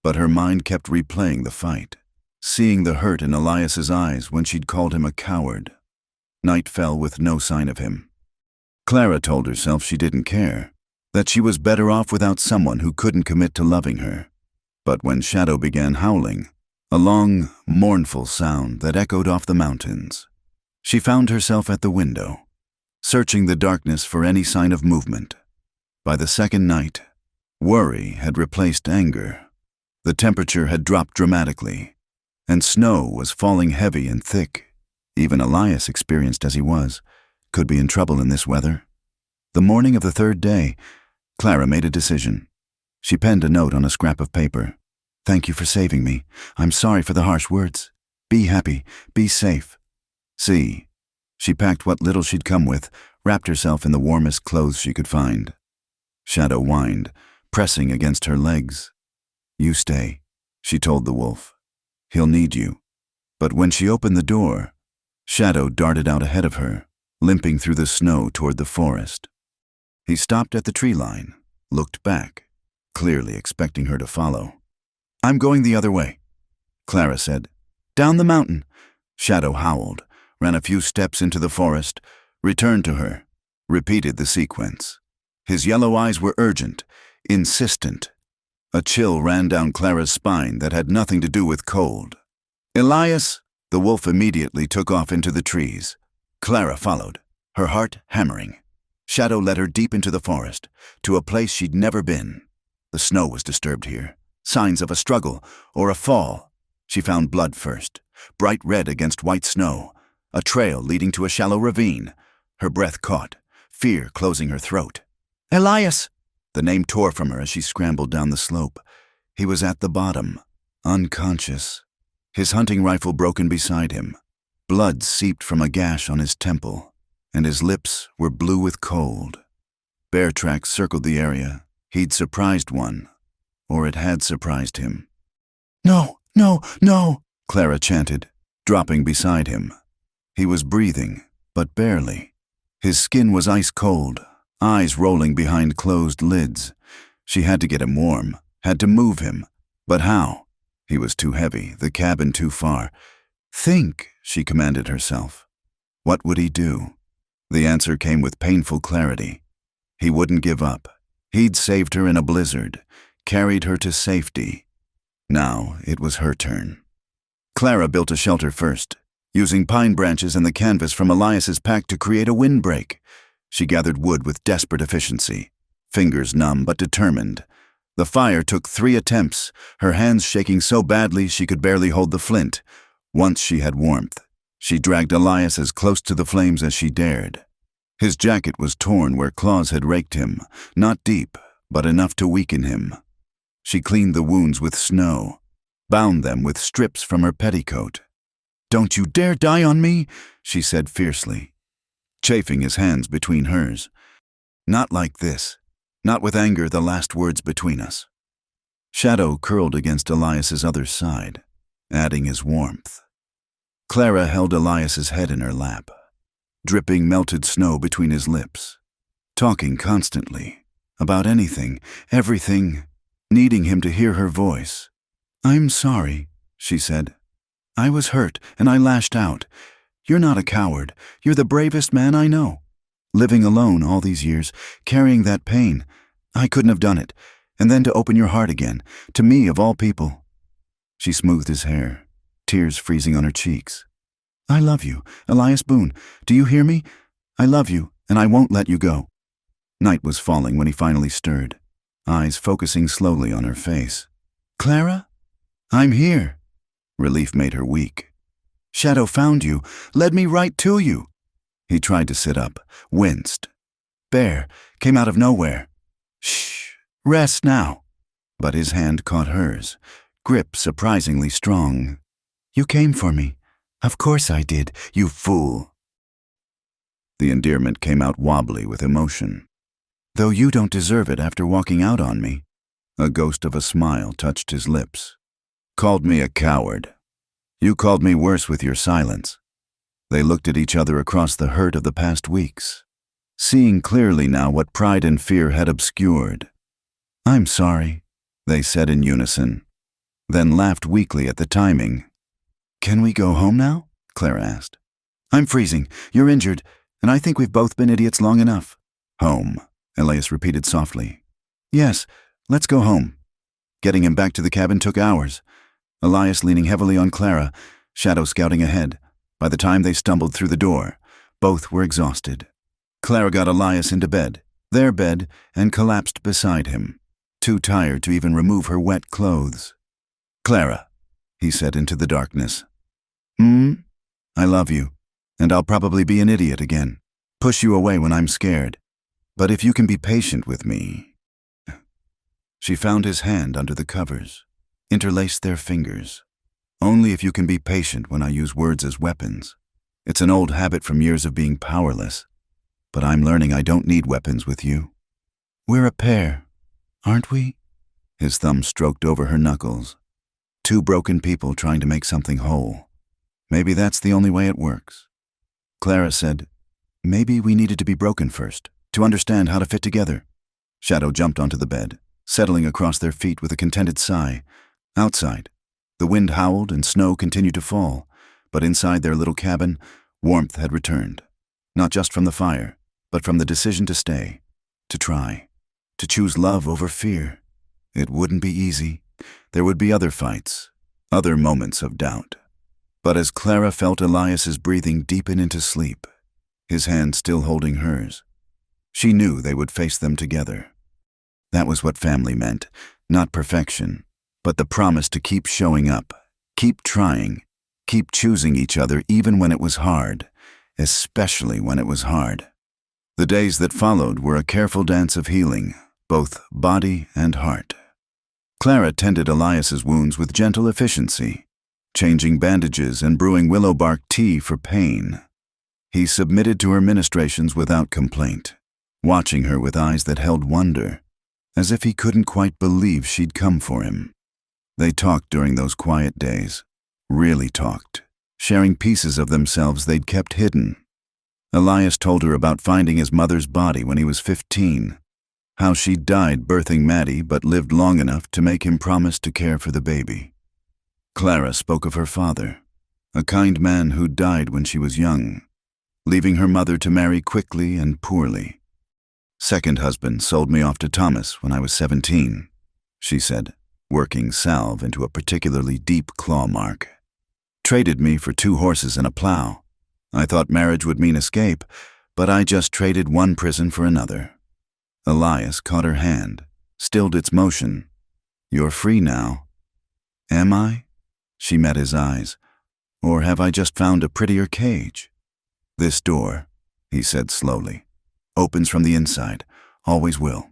But her mind kept replaying the fight, seeing the hurt in Elias's eyes when she'd called him a coward. Night fell with no sign of him. Clara told herself she didn't care, that she was better off without someone who couldn't commit to loving her. But when Shadow began howling, a long, mournful sound that echoed off the mountains, she found herself at the window, searching the darkness for any sign of movement. By the second night, worry had replaced anger. The temperature had dropped dramatically, and snow was falling heavy and thick. Even Elias, experienced as he was, could be in trouble in this weather. The morning of the third day, Clara made a decision. She penned a note on a scrap of paper. "Thank you for saving me. I'm sorry for the harsh words. Be happy. Be safe." See. She packed what little she'd come with, wrapped herself in the warmest clothes she could find. Shadow whined, pressing against her legs. "You stay," she told the wolf. "He'll need you." But when she opened the door, Shadow darted out ahead of her, limping through the snow toward the forest. He stopped at the tree line, looked back, clearly expecting her to follow. "I'm going the other way," Clara said. "Down the mountain." Shadow howled, ran a few steps into the forest, returned to her, repeated the sequence. His yellow eyes were urgent, insistent. A chill ran down Clara's spine that had nothing to do with cold. "Elias!" The wolf immediately took off into the trees. Clara followed, her heart hammering. Shadow led her deep into the forest, to a place she'd never been. The snow was disturbed here, signs of a struggle or a fall. She found blood first, bright red against white snow, a trail leading to a shallow ravine. Her breath caught, fear closing her throat. "Elias!" The name tore from her as she scrambled down the slope. He was at the bottom, unconscious, his hunting rifle broken beside him. Blood seeped from a gash on his temple, and his lips were blue with cold. Bear tracks circled the area. He'd surprised one, or it had surprised him. "No, no, no," Clara chanted, dropping beside him. He was breathing, but barely. His skin was ice cold, eyes rolling behind closed lids. She had to get him warm, had to move him. But how? He was too heavy, the cabin too far. "Think," she commanded herself. What would he do? The answer came with painful clarity. He wouldn't give up. He'd saved her in a blizzard, carried her to safety. Now it was her turn. Clara built a shelter first, using pine branches and the canvas from Elias's pack to create a windbreak. She gathered wood with desperate efficiency, fingers numb but determined. The fire took 3 attempts, her hands shaking so badly she could barely hold the flint. Once she had warmth, she dragged Elias as close to the flames as she dared. His jacket was torn where claws had raked him, not deep, but enough to weaken him. She cleaned the wounds with snow, bound them with strips from her petticoat. "Don't you dare die on me," she said fiercely, chafing his hands between hers. "Not like this, not with anger the last words between us." Shadow curled against Elias's other side, adding his warmth. Clara held Elias's head in her lap, dripping melted snow between his lips, talking constantly, about anything, everything, needing him to hear her voice. "I'm sorry," she said. "I was hurt, and I lashed out. You're not a coward. You're the bravest man I know. Living alone all these years, carrying that pain. I couldn't have done it. And then to open your heart again, to me of all people." She smoothed his hair, tears freezing on her cheeks. "I love you, Elias Boone. Do you hear me? I love you, and I won't let you go." Night was falling when he finally stirred, eyes focusing slowly on her face. "Clara? I'm here." Relief made her weak. "Shadow found you, led me right to you." He tried to sit up, winced. "Bear came out of nowhere." "Shh, rest now." But his hand caught hers, grip surprisingly strong. "You came for me. Of course I did, you fool." The endearment came out wobbly with emotion. "Though you don't deserve it after walking out on me." A ghost of a smile touched his lips. "Called me a coward. You called me worse with your silence." They looked at each other across the hurt of the past weeks, seeing clearly now what pride and fear had obscured. "I'm sorry," they said in unison, then laughed weakly at the timing. "Can we go home now?" Clara asked. "I'm freezing. You're injured, and I think we've both been idiots long enough." "Home," Elias repeated softly. "Yes, let's go home." Getting him back to the cabin took hours. Elias leaning heavily on Clara, Shadow scouting ahead. By the time they stumbled through the door, both were exhausted. Clara got Elias into bed, their bed, and collapsed beside him, too tired to even remove her wet clothes. "Clara," he said into the darkness. I love you, and I'll probably be an idiot again, push you away when I'm scared. But if you can be patient with me." She found his hand under the covers, interlaced their fingers. "Only if you can be patient when I use words as weapons. It's an old habit from years of being powerless, but I'm learning I don't need weapons with you. We're a pair, aren't we?" His thumb stroked over her knuckles. "Two broken people trying to make something whole. Maybe that's the only way it works." Clara said, "Maybe we needed to be broken first, to understand how to fit together." Shadow jumped onto the bed, settling across their feet with a contented sigh. Outside, the wind howled and snow continued to fall, but inside their little cabin, warmth had returned, not just from the fire, but from the decision to stay, to try. to choose love over fear. It wouldn't be easy. There would be other fights, other moments of doubt. But as Clara felt Elias's breathing deepen into sleep, his hand still holding hers, she knew they would face them together. That was what family meant, not perfection, but the promise to keep showing up, keep trying, keep choosing each other even when it was hard, especially when it was hard. The days that followed were a careful dance of healing, both body and heart. Clara tended Elias's wounds with gentle efficiency, changing bandages and brewing willow bark tea for pain. He submitted to her ministrations without complaint, watching her with eyes that held wonder, as if he couldn't quite believe she'd come for him. They talked during those quiet days, really talked, sharing pieces of themselves they'd kept hidden. Elias told her about finding his mother's body when he was 15, how she died birthing Maddie but lived long enough to make him promise to care for the baby. Clara spoke of her father, a kind man who died when she was young, leaving her mother to marry quickly and poorly. Second husband sold me off to Thomas when I was 17, she said, working salve into a particularly deep claw mark. Traded me for 2 horses and a plow. I thought marriage would mean escape, but I just traded one prison for another. Elias caught her hand, stilled its motion. You're free now. Am I? She met his eyes. Or have I just found a prettier cage? This door, he said slowly, opens from the inside, always will.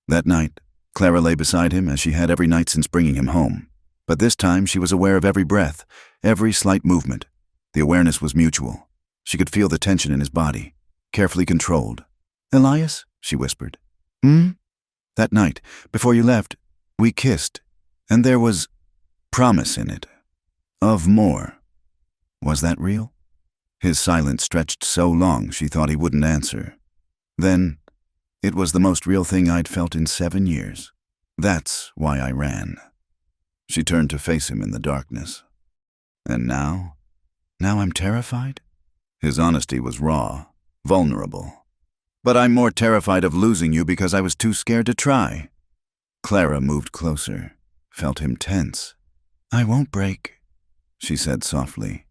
That night, Clara lay beside him as she had every night since bringing him home. But this time she was aware of every breath, every slight movement. The awareness was mutual. She could feel the tension in his body, carefully controlled. Elias, she whispered. That night, before you left, we kissed, and there was promise in it. Of more. Was that real? His silence stretched so long she thought he wouldn't answer. Then, it was the most real thing I'd felt in 7 years. That's why I ran. She turned to face him in the darkness. And now? Now I'm terrified? His honesty was raw, vulnerable. But I'm more terrified of losing you because I was too scared to try. Clara moved closer, felt him tense. I won't break, she said softly.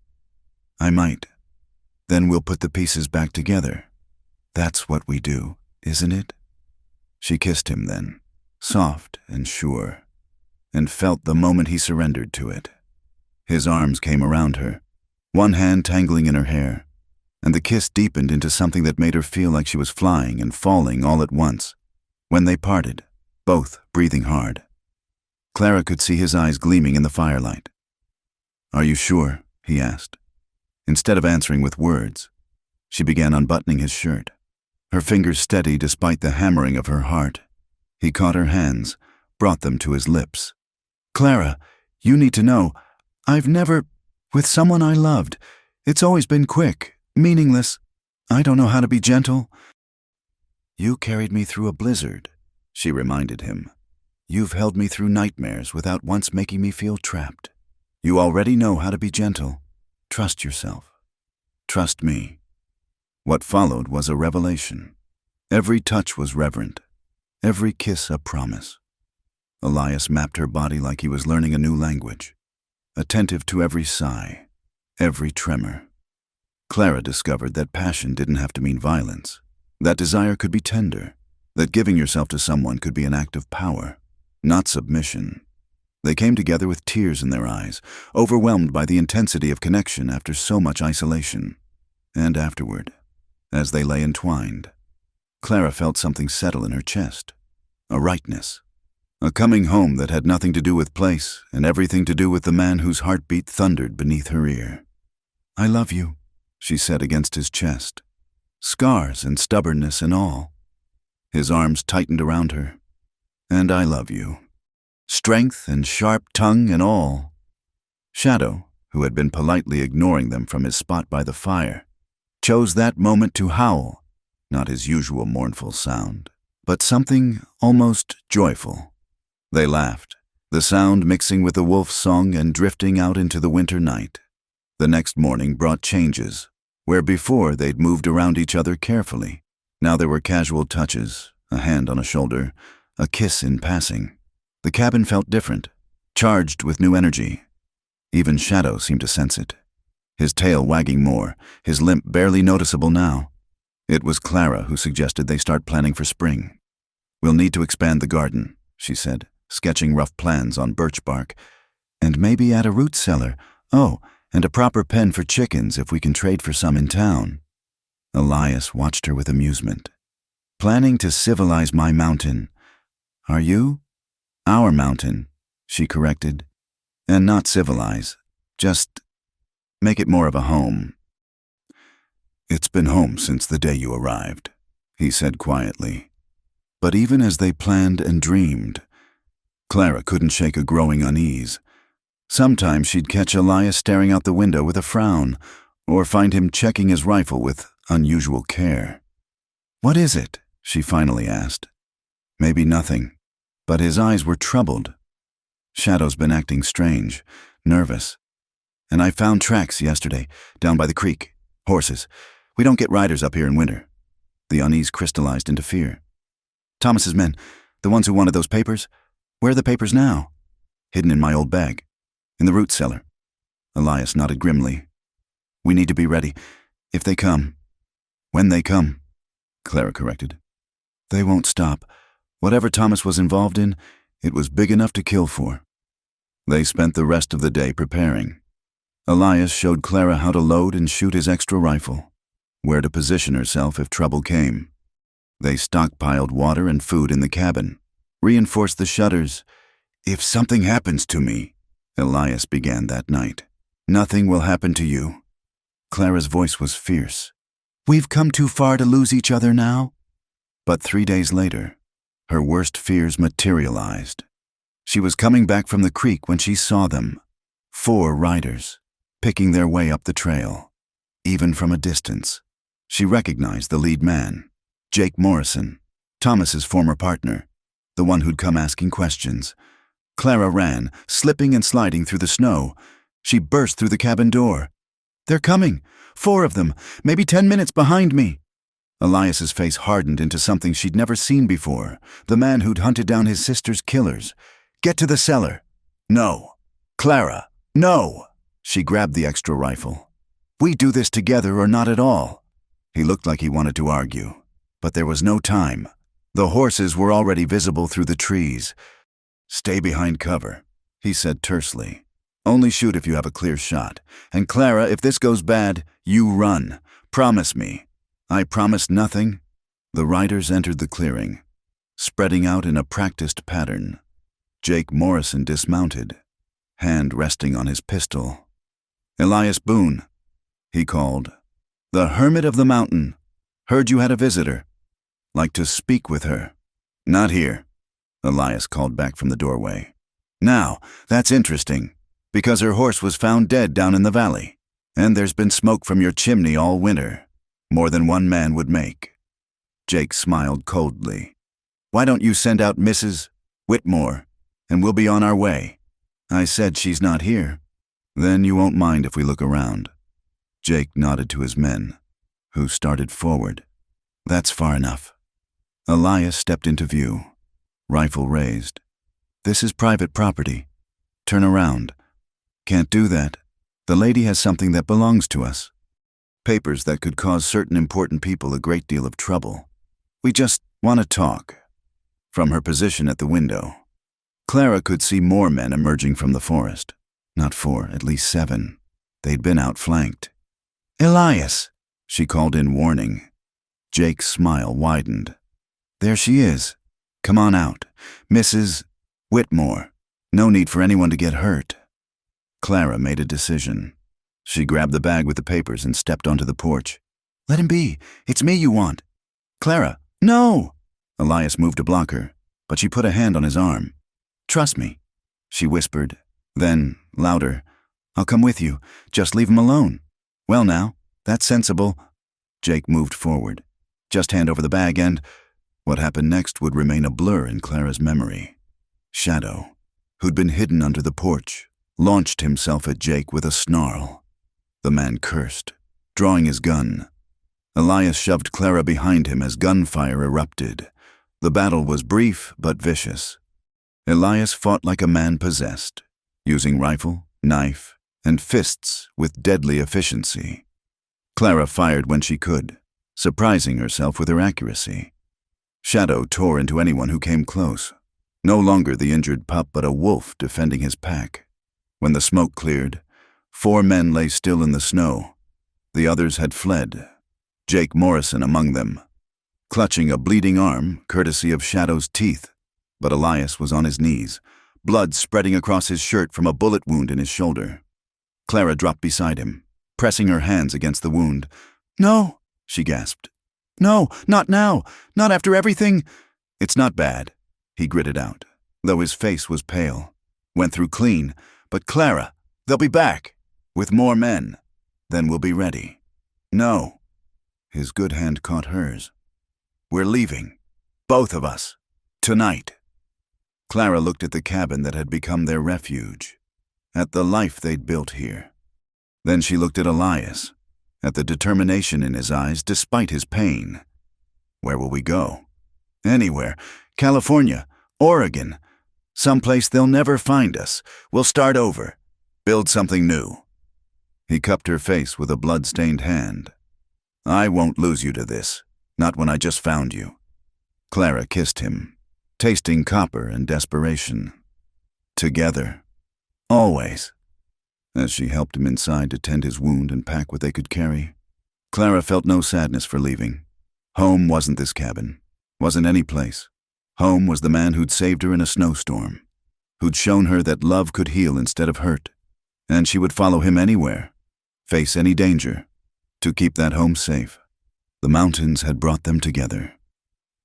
I might. Then we'll put the pieces back together. That's what we do, isn't it? She kissed him then, soft and sure, and felt the moment he surrendered to it. His arms came around her, one hand tangling in her hair, and the kiss deepened into something that made her feel like she was flying and falling all at once. When they parted, both breathing hard, Clara could see his eyes gleaming in the firelight. Are you sure? He asked. Instead of answering with words, she began unbuttoning his shirt, her fingers steady despite the hammering of her heart. He caught her hands, brought them to his lips. Clara, you need to know, I've never, with someone I loved, it's always been quick, meaningless. I don't know how to be gentle. You carried me through a blizzard, she reminded him. You've held me through nightmares without once making me feel trapped. You already know how to be gentle. Trust yourself. Trust me. What followed was a revelation. Every touch was reverent, every kiss a promise. Elias mapped her body like he was learning a new language, attentive to every sigh, every tremor. Clara discovered that passion didn't have to mean violence, that desire could be tender, that giving yourself to someone could be an act of power, not submission. They came together with tears in their eyes, overwhelmed by the intensity of connection after so much isolation. And afterward, as they lay entwined, Clara felt something settle in her chest, a rightness, a coming home that had nothing to do with place and everything to do with the man whose heartbeat thundered beneath her ear. I love you, she said against his chest, scars and stubbornness and all. His arms tightened around her. And I love you. Strength and sharp tongue and all. Shadow, who had been politely ignoring them from his spot by the fire, chose that moment to howl, not his usual mournful sound, but something almost joyful. They laughed, the sound mixing with the wolf's song and drifting out into the winter night. The next morning brought changes. Where before they'd moved around each other carefully, now there were casual touches, A hand on a shoulder, a kiss in passing. The cabin felt different, charged with new energy. Even Shadow seemed to sense it. His tail wagging more, his limp barely noticeable now. It was Clara who suggested they start planning for spring. "We'll need to expand the garden," she said, sketching rough plans on birch bark. "And maybe add a root cellar. Oh, and a proper pen for chickens if we can trade for some in town." Elias watched her with amusement. "Planning to civilize my mountain. Are you?" "Our mountain," she corrected. "And not civilize. Just make it more of a home." "It's been home since the day you arrived," he said quietly. But even as they planned and dreamed, Clara couldn't shake a growing unease. Sometimes she'd catch Elias staring out the window with a frown, or find him checking his rifle with unusual care. "What is it?" she finally asked. "Maybe nothing," but his eyes were troubled. "Shadow's been acting strange, nervous. And I found tracks yesterday, down by the creek. Horses. We don't get riders up here in winter." The unease crystallized into fear. "Thomas's men, the ones who wanted those papers, where are the papers now?" "Hidden in my old bag. In the root cellar." Elias nodded grimly. "We need to be ready. If they come." "When they come," Clara corrected. "They won't stop. Whatever Thomas was involved in, it was big enough to kill for." They spent the rest of the day preparing. Elias showed Clara how to load and shoot his extra rifle, where to position herself if trouble came. They stockpiled water and food in the cabin, reinforced the shutters. "If something happens to me," Elias began that night, "nothing will happen to you." Clara's voice was fierce. "We've come too far to lose each other now?" But 3 days later, her worst fears materialized. She was coming back from the creek when she saw them, 4 riders, picking their way up the trail. Even from a distance, she recognized the lead man, Jake Morrison, Thomas's former partner, the one who'd come asking questions. Clara ran, slipping and sliding through the snow. She burst through the cabin door. "They're coming! 4 of them, maybe 10 minutes behind me!" Elias's face hardened into something she'd never seen before, the man who'd hunted down his sister's killers. "Get to the cellar!" "No! Clara, no!" She grabbed the extra rifle. "We do this together or not at all." He looked like he wanted to argue, but there was no time. The horses were already visible through the trees. "Stay behind cover," he said tersely. "Only shoot if you have a clear shot. And Clara, if this goes bad, you run. Promise me." "I promised nothing." The riders entered the clearing, spreading out in a practiced pattern. Jake Morrison dismounted, hand resting on his pistol. "Elias Boone," he called. "The Hermit of the Mountain. Heard you had a visitor. Like to speak with her." "Not here," Elias called back from the doorway. "Now, that's interesting, because her horse was found dead down in the valley, and there's been smoke from your chimney all winter, more than one man would make." Jake smiled coldly. "Why don't you send out Mrs. Whitmore, and we'll be on our way?" "I said she's not here." "Then you won't mind if we look around." Jake nodded to his men, who started forward. "That's far enough." Elias stepped into view, rifle raised. "This is private property. Turn around." "Can't do that. The lady has something that belongs to us. Papers that could cause certain important people a great deal of trouble. We just want to talk." From her position at the window, Clara could see more men emerging from the forest. Not 4, at least 7. They'd been outflanked. "Elias!" she called in warning. Jake's smile widened. "There she is. Come on out. Mrs. Whitmore. No need for anyone to get hurt." Clara made a decision. She grabbed the bag with the papers and stepped onto the porch. "Let him be. It's me you want." "Clara, no!" Elias moved to block her, but she put a hand on his arm. "Trust me," she whispered. Then, louder, "I'll come with you. Just leave him alone." "Well now, that's sensible." Jake moved forward. "Just hand over the bag and—" What happened next would remain a blur in Clara's memory. Shadow, who'd been hidden under the porch, launched himself at Jake with a snarl. The man cursed, drawing his gun. Elias shoved Clara behind him as gunfire erupted. The battle was brief but vicious. Elias fought like a man possessed, using rifle, knife, and fists with deadly efficiency. Clara fired when she could, surprising herself with her accuracy. Shadow tore into anyone who came close, no longer the injured pup but a wolf defending his pack. When the smoke cleared, 4 men lay still in the snow. The others had fled, Jake Morrison among them, clutching a bleeding arm courtesy of Shadow's teeth. But Elias was on his knees, blood spreading across his shirt from a bullet wound in his shoulder. Clara dropped beside him, pressing her hands against the wound. "No," she gasped. "No, not now, not after everything." "It's not bad," he gritted out, though his face was pale. "Went through clean, but Clara, they'll be back, with more men. Then we'll be ready." "No." His good hand caught hers. "We're leaving, both of us, tonight." Clara looked at the cabin that had become their refuge, at the life they'd built here. Then she looked at Elias, at the determination in his eyes despite his pain. "Where will we go?" "Anywhere. California, Oregon. Someplace they'll never find us. We'll start over. Build something new." He cupped her face with a blood-stained hand. "I won't lose you to this, not when I just found you." Clara kissed him, tasting copper and desperation. "Together. Always." As she helped him inside to tend his wound and pack what they could carry, Clara felt no sadness for leaving. Home wasn't this cabin, wasn't any place. Home was the man who'd saved her in a snowstorm, who'd shown her that love could heal instead of hurt, and she would follow him anywhere, face any danger, to keep that home safe. The mountains had brought them together.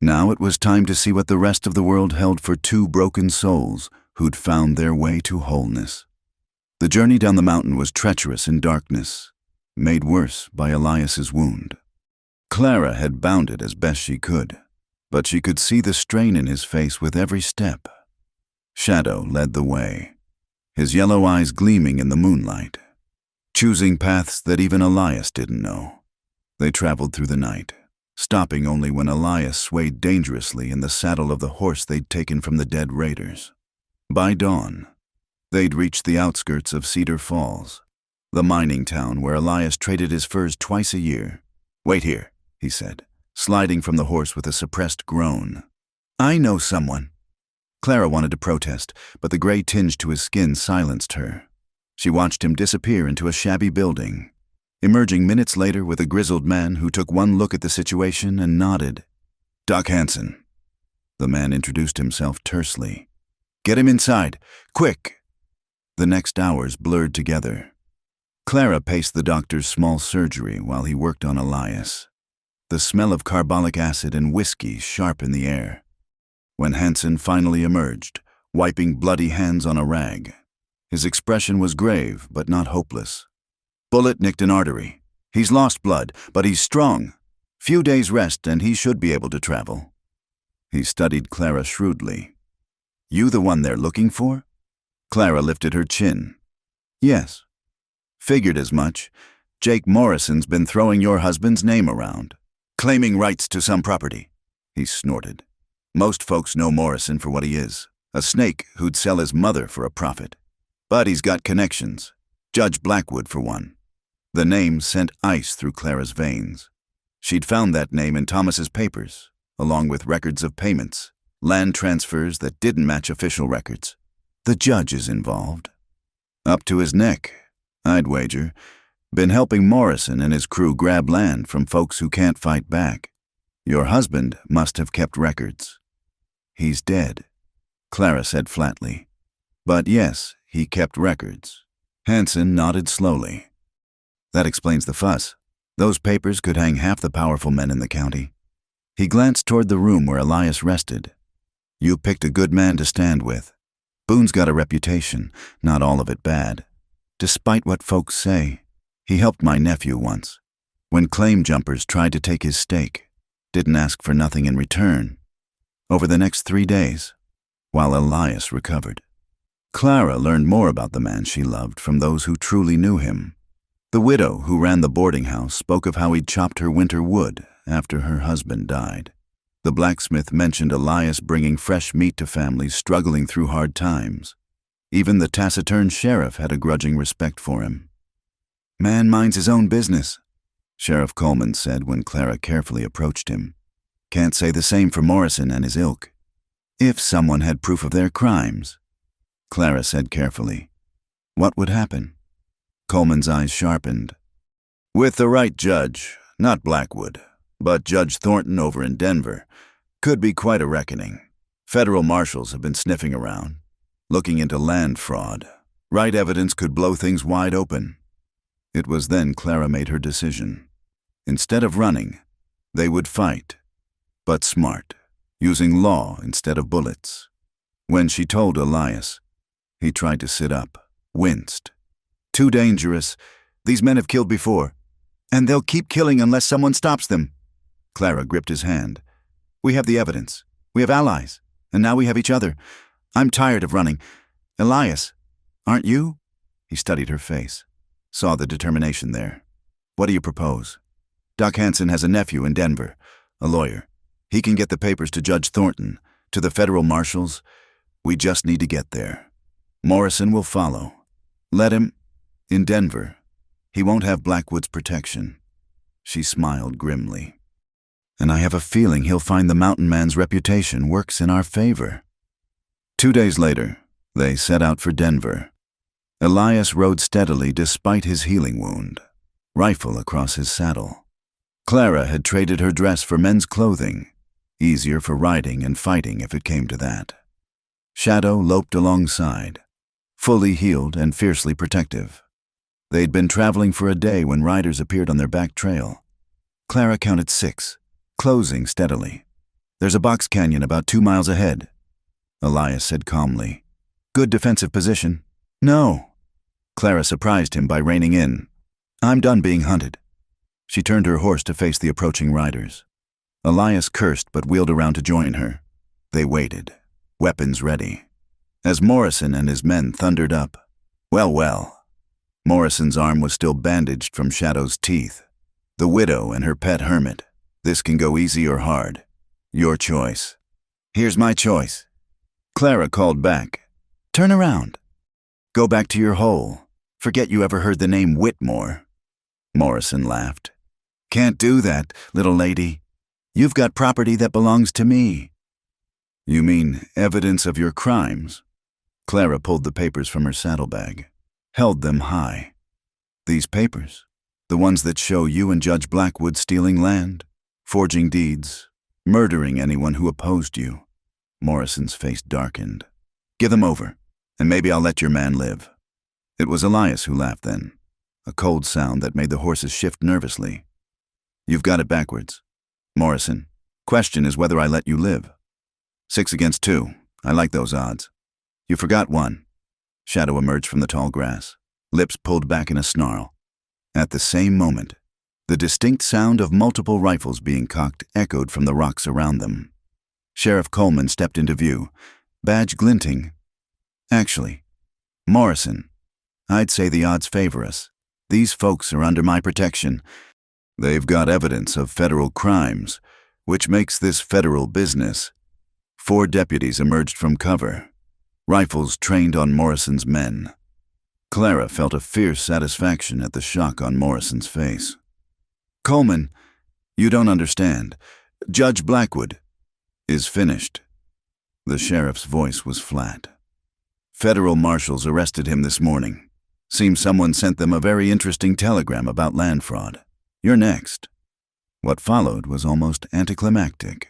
Now it was time to see what the rest of the world held for 2 broken souls who'd found their way to wholeness. The journey down the mountain was treacherous in darkness, made worse by Elias's wound. Clara had bounded as best she could, but she could see the strain in his face with every step. Shadow led the way, his yellow eyes gleaming in the moonlight, choosing paths that even Elias didn't know. They traveled through the night, stopping only when Elias swayed dangerously in the saddle of the horse they'd taken from the dead raiders. By dawn, they'd reached the outskirts of Cedar Falls, the mining town where Elias traded his furs twice a year. "Wait here," he said, sliding from the horse with a suppressed groan. "I know someone." Clara wanted to protest, but the gray tinge to his skin silenced her. She watched him disappear into a shabby building, emerging minutes later with a grizzled man who took one look at the situation and nodded. "Doc Hansen." The man introduced himself tersely. "Get him inside, quick." The next hours blurred together. Clara paced the doctor's small surgery while he worked on Elias, the smell of carbolic acid and whiskey sharp in the air. When Hansen finally emerged, wiping bloody hands on a rag, his expression was grave but not hopeless. "Bullet nicked an artery. He's lost blood, but he's strong. Few days rest and he should be able to travel." He studied Clara shrewdly. "You the one they're looking for?" Clara lifted her chin. "Yes." "Figured as much. Jake Morrison's been throwing your husband's name around, claiming rights to some property." He snorted. "Most folks know Morrison for what he is, a snake who'd sell his mother for a profit. But he's got connections. Judge Blackwood, for one." The name sent ice through Clara's veins. She'd found that name in Thomas's papers, along with records of payments, land transfers that didn't match official records. The judge is involved. Up to his neck, I'd wager. Been helping Morrison and his crew grab land from folks who can't fight back. Your husband must have kept records." "He's dead," Clara said flatly. "But yes, he kept records." Hansen nodded slowly. "That explains the fuss. Those papers could hang half the powerful men in the county." He glanced toward the room where Elias rested. "You picked a good man to stand with. Boone's got a reputation, not all of it bad. Despite what folks say, he helped my nephew once, when claim jumpers tried to take his stake. Didn't ask for nothing in return. Over the next 3 days, while Elias recovered." Clara learned more about the man she loved from those who truly knew him. The widow who ran the boarding house spoke of how he'd chopped her winter wood after her husband died. The blacksmith mentioned Elias bringing fresh meat to families struggling through hard times. Even the taciturn sheriff had a grudging respect for him. "Man minds his own business," Sheriff Coleman said when Clara carefully approached him. "Can't say the same for Morrison and his ilk. If someone had proof of their crimes," Clara said carefully, "what would happen?" Coleman's eyes sharpened. "With the right judge, not Blackwood, but Judge Thornton over in Denver, could be quite a reckoning. Federal marshals have been sniffing around, looking into land fraud. Right evidence could blow things wide open." It was then Clara made her decision. Instead of running, they would fight, but smart, using law instead of bullets. When she told Elias, he tried to sit up, winced. "Too dangerous. These men have killed before, and they'll keep killing unless someone stops them." Clara gripped his hand. "We have the evidence. We have allies, and now we have each other. I'm tired of running. Elias, aren't you?" He studied her face, saw the determination there. "What do you propose?" "Doc Hansen has a nephew in Denver, a lawyer. He can get the papers to Judge Thornton, to the federal marshals. We just need to get there. Morrison will follow. Let him. In Denver, he won't have Blackwood's protection." She smiled grimly. "And I have a feeling he'll find the mountain man's reputation works in our favor." 2 days later, they set out for Denver. Elias rode steadily despite his healing wound, rifle across his saddle. Clara had traded her dress for men's clothing, easier for riding and fighting if it came to that. Shadow loped alongside, fully healed and fiercely protective. They'd been traveling for a day when riders appeared on their back trail. Clara counted 6, closing steadily. "There's a box canyon about 2 miles ahead," Elias said calmly. "Good defensive position." "No." Clara surprised him by reining in. "I'm done being hunted." She turned her horse to face the approaching riders. Elias cursed but wheeled around to join her. They waited, weapons ready. As Morrison and his men thundered up, well. Morrison's arm was still bandaged from Shadow's teeth. "The widow and her pet hermit. This can go easy or hard. Your choice." "Here's my choice." Clara called back. "Turn around. Go back to your hole. Forget you ever heard the name Whitmore." Morrison laughed. "Can't do that, little lady. You've got property that belongs to me." "You mean evidence of your crimes?" Clara pulled the papers from her saddlebag, held them high. "These papers, the ones that show you and Judge Blackwood stealing land, forging deeds, murdering anyone who opposed you." Morrison's face darkened. "Give them over, and maybe I'll let your man live." It was Elias who laughed then, a cold sound that made the horses shift nervously. "You've got it backwards. Morrison, question is whether I let you live. 6 against 2. I like those odds. You forgot one." Shadow emerged from the tall grass, lips pulled back in a snarl. At the same moment, the distinct sound of multiple rifles being cocked echoed from the rocks around them. Sheriff Coleman stepped into view, badge glinting. "Actually, Morrison, I'd say the odds favor us. These folks are under my protection. They've got evidence of federal crimes, which makes this federal business." 4 deputies emerged from cover, rifles trained on Morrison's men. Clara felt a fierce satisfaction at the shock on Morrison's face. "Coleman, you don't understand. Judge Blackwood is finished." The sheriff's voice was flat. "Federal marshals arrested him this morning. Seems someone sent them a very interesting telegram about land fraud. You're next." What followed was almost anticlimactic.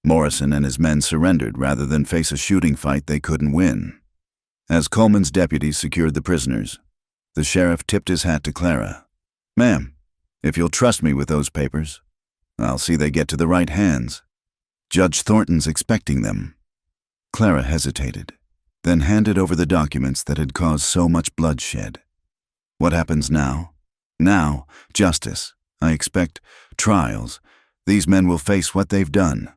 Morrison and his men surrendered rather than face a shooting fight they couldn't win. As Coleman's deputies secured the prisoners, the sheriff tipped his hat to Clara. "Ma'am, if you'll trust me with those papers, I'll see they get to the right hands. Judge Thornton's expecting them." Clara hesitated, then handed over the documents that had caused so much bloodshed. "What happens now?" "Now, justice. I expect trials. These men will face what they've done."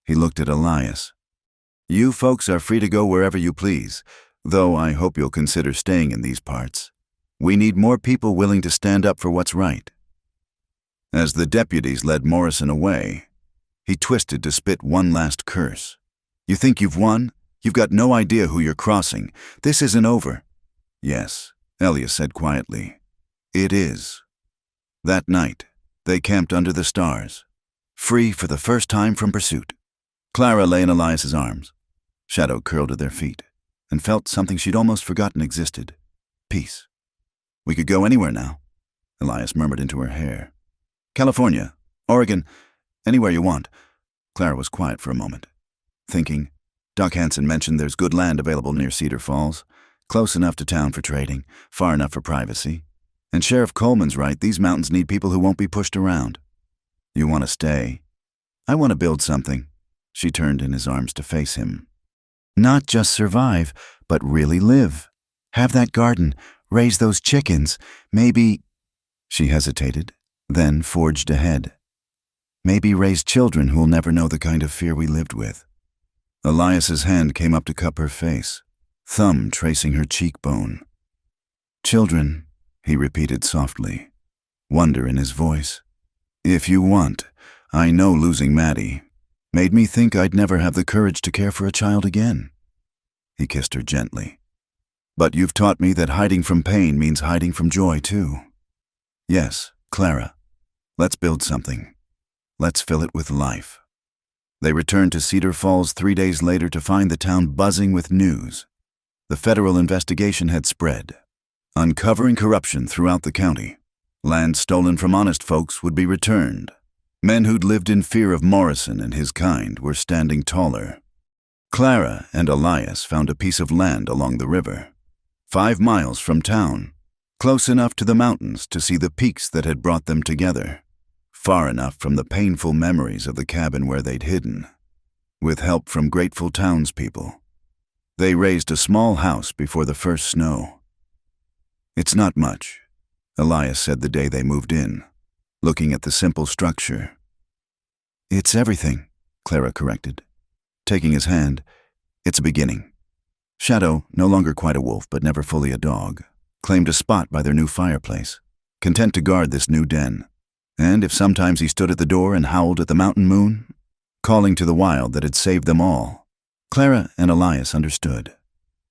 He looked at Elias. "You folks are free to go wherever you please, though I hope you'll consider staying in these parts. We need more people willing to stand up for what's right." As the deputies led Morrison away, He twisted to spit one last curse. You think you've won? You've got no idea who you're crossing. This isn't over. Yes, Elias said quietly. It is. That night, they camped under the stars, free for the first time from pursuit. Clara lay in Elias's arms. Shadow curled at their feet and felt something she'd almost forgotten existed. Peace. We could go anywhere now, Elias murmured into her hair. California, Oregon, anywhere you want. Clara was quiet for a moment, thinking. Doc Hansen mentioned there's good land available near Cedar Falls, close enough to town for trading, far enough for privacy. And Sheriff Coleman's right, these mountains need people who won't be pushed around. You want to stay? I want to build something. She turned in his arms to face him. Not just survive, but really live. Have that garden, raise those chickens, maybe... She hesitated, then forged ahead. Maybe raise children who'll never know the kind of fear we lived with. Elias's hand came up to cup her face, thumb tracing her cheekbone. Children, he repeated softly, wonder in his voice. If you want, I know losing Maddie made me think I'd never have the courage to care for a child again. He kissed her gently. But you've taught me that hiding from pain means hiding from joy too. Yes, Clara, let's build something. Let's fill it with life. They returned to Cedar Falls 3 days later to find the town buzzing with news. The federal investigation had spread, uncovering corruption throughout the county. Land stolen from honest folks would be returned. Men who'd lived in fear of Morrison and his kind were standing taller. Clara and Elias found a piece of land along the river, 5 miles from town, close enough to the mountains to see the peaks that had brought them together, far enough from the painful memories of the cabin where they'd hidden. With help from grateful townspeople, they raised a small house before the first snow. It's not much, Elias said the day they moved in, looking at the simple structure. It's everything, Clara corrected. Taking his hand, it's a beginning. Shadow, no longer quite a wolf but never fully a dog, claimed a spot by their new fireplace, content to guard this new den. And if sometimes he stood at the door and howled at the mountain moon, calling to the wild that had saved them all, Clara and Elias understood.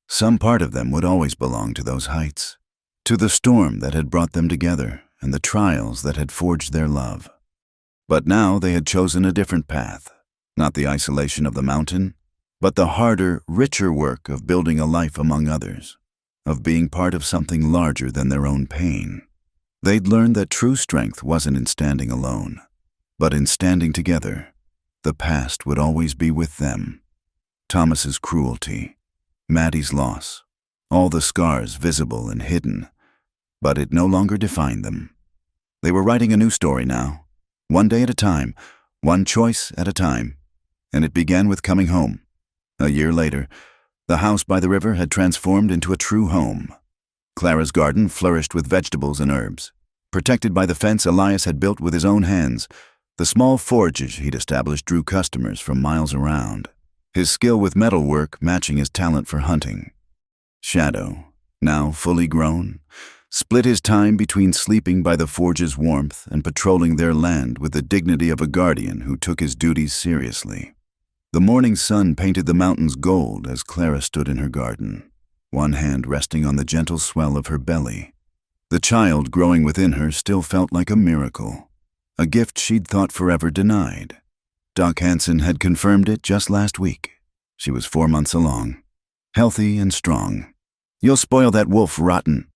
Some part of them would always belong to those heights, to the storm that had brought them together and the trials that had forged their love. But now they had chosen a different path, not the isolation of the mountain, but the harder, richer work of building a life among others, of being part of something larger than their own pain. They'd learned that true strength wasn't in standing alone, but in standing together. The past would always be with them. Thomas's cruelty, Maddie's loss, all the scars visible and hidden, but it no longer defined them. They were writing a new story now, one day at a time, one choice at a time, and it began with coming home. A year later, the house by the river had transformed into a true home. Clara's garden flourished with vegetables and herbs. Protected by the fence Elias had built with his own hands, the small forges he'd established drew customers from miles around, his skill with metalwork matching his talent for hunting. Shadow, now fully grown, split his time between sleeping by the forge's warmth and patrolling their land with the dignity of a guardian who took his duties seriously. The morning sun painted the mountains gold as Clara stood in her garden, one hand resting on the gentle swell of her belly. The child growing within her still felt like a miracle, a gift she'd thought forever denied. Doc Hansen had confirmed it just last week. She was 4 months along, healthy and strong. You'll spoil that wolf rotten,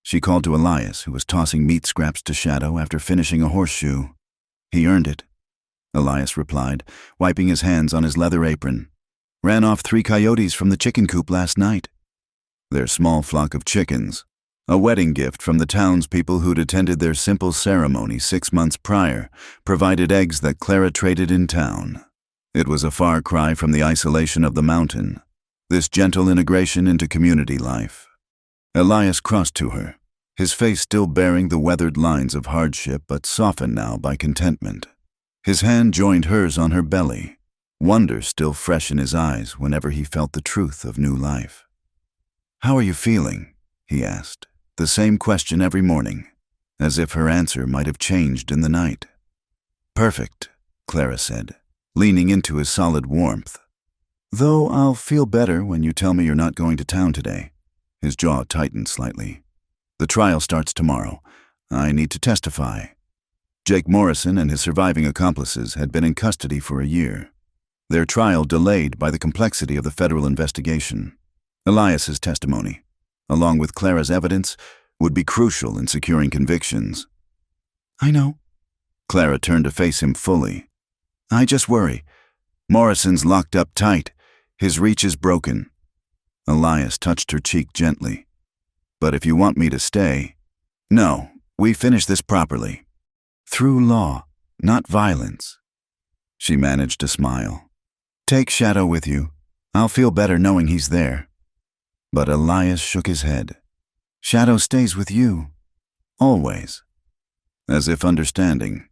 she called to Elias, who was tossing meat scraps to Shadow after finishing a horseshoe. He earned it, Elias replied, wiping his hands on his leather apron. Ran off 3 coyotes from the chicken coop last night. Their small flock of chickens, a wedding gift from the townspeople who'd attended their simple ceremony 6 months prior, provided eggs that Clara traded in town. It was a far cry from the isolation of the mountain, this gentle integration into community life. Elias crossed to her, his face still bearing the weathered lines of hardship but softened now by contentment. His hand joined hers on her belly, wonder still fresh in his eyes whenever he felt the truth of new life. "How are you feeling?" he asked, the same question every morning, as if her answer might have changed in the night. "Perfect," Clara said, leaning into his solid warmth. "Though I'll feel better when you tell me you're not going to town today." His jaw tightened slightly. "The trial starts tomorrow. I need to testify." Jake Morrison and his surviving accomplices had been in custody for a year. Their trial delayed by the complexity of the federal investigation. Elias's testimony, along with Clara's evidence, would be crucial in securing convictions. "I know." Clara turned to face him fully. "I just worry. Morrison's locked up tight. His reach is broken." Elias touched her cheek gently. "But if you want me to stay..." "No, we finish this properly. Through law, not violence." She managed to smile. "Take Shadow with you. I'll feel better knowing he's there." But Elias shook his head. "Shadow stays with you. Always." As if understanding,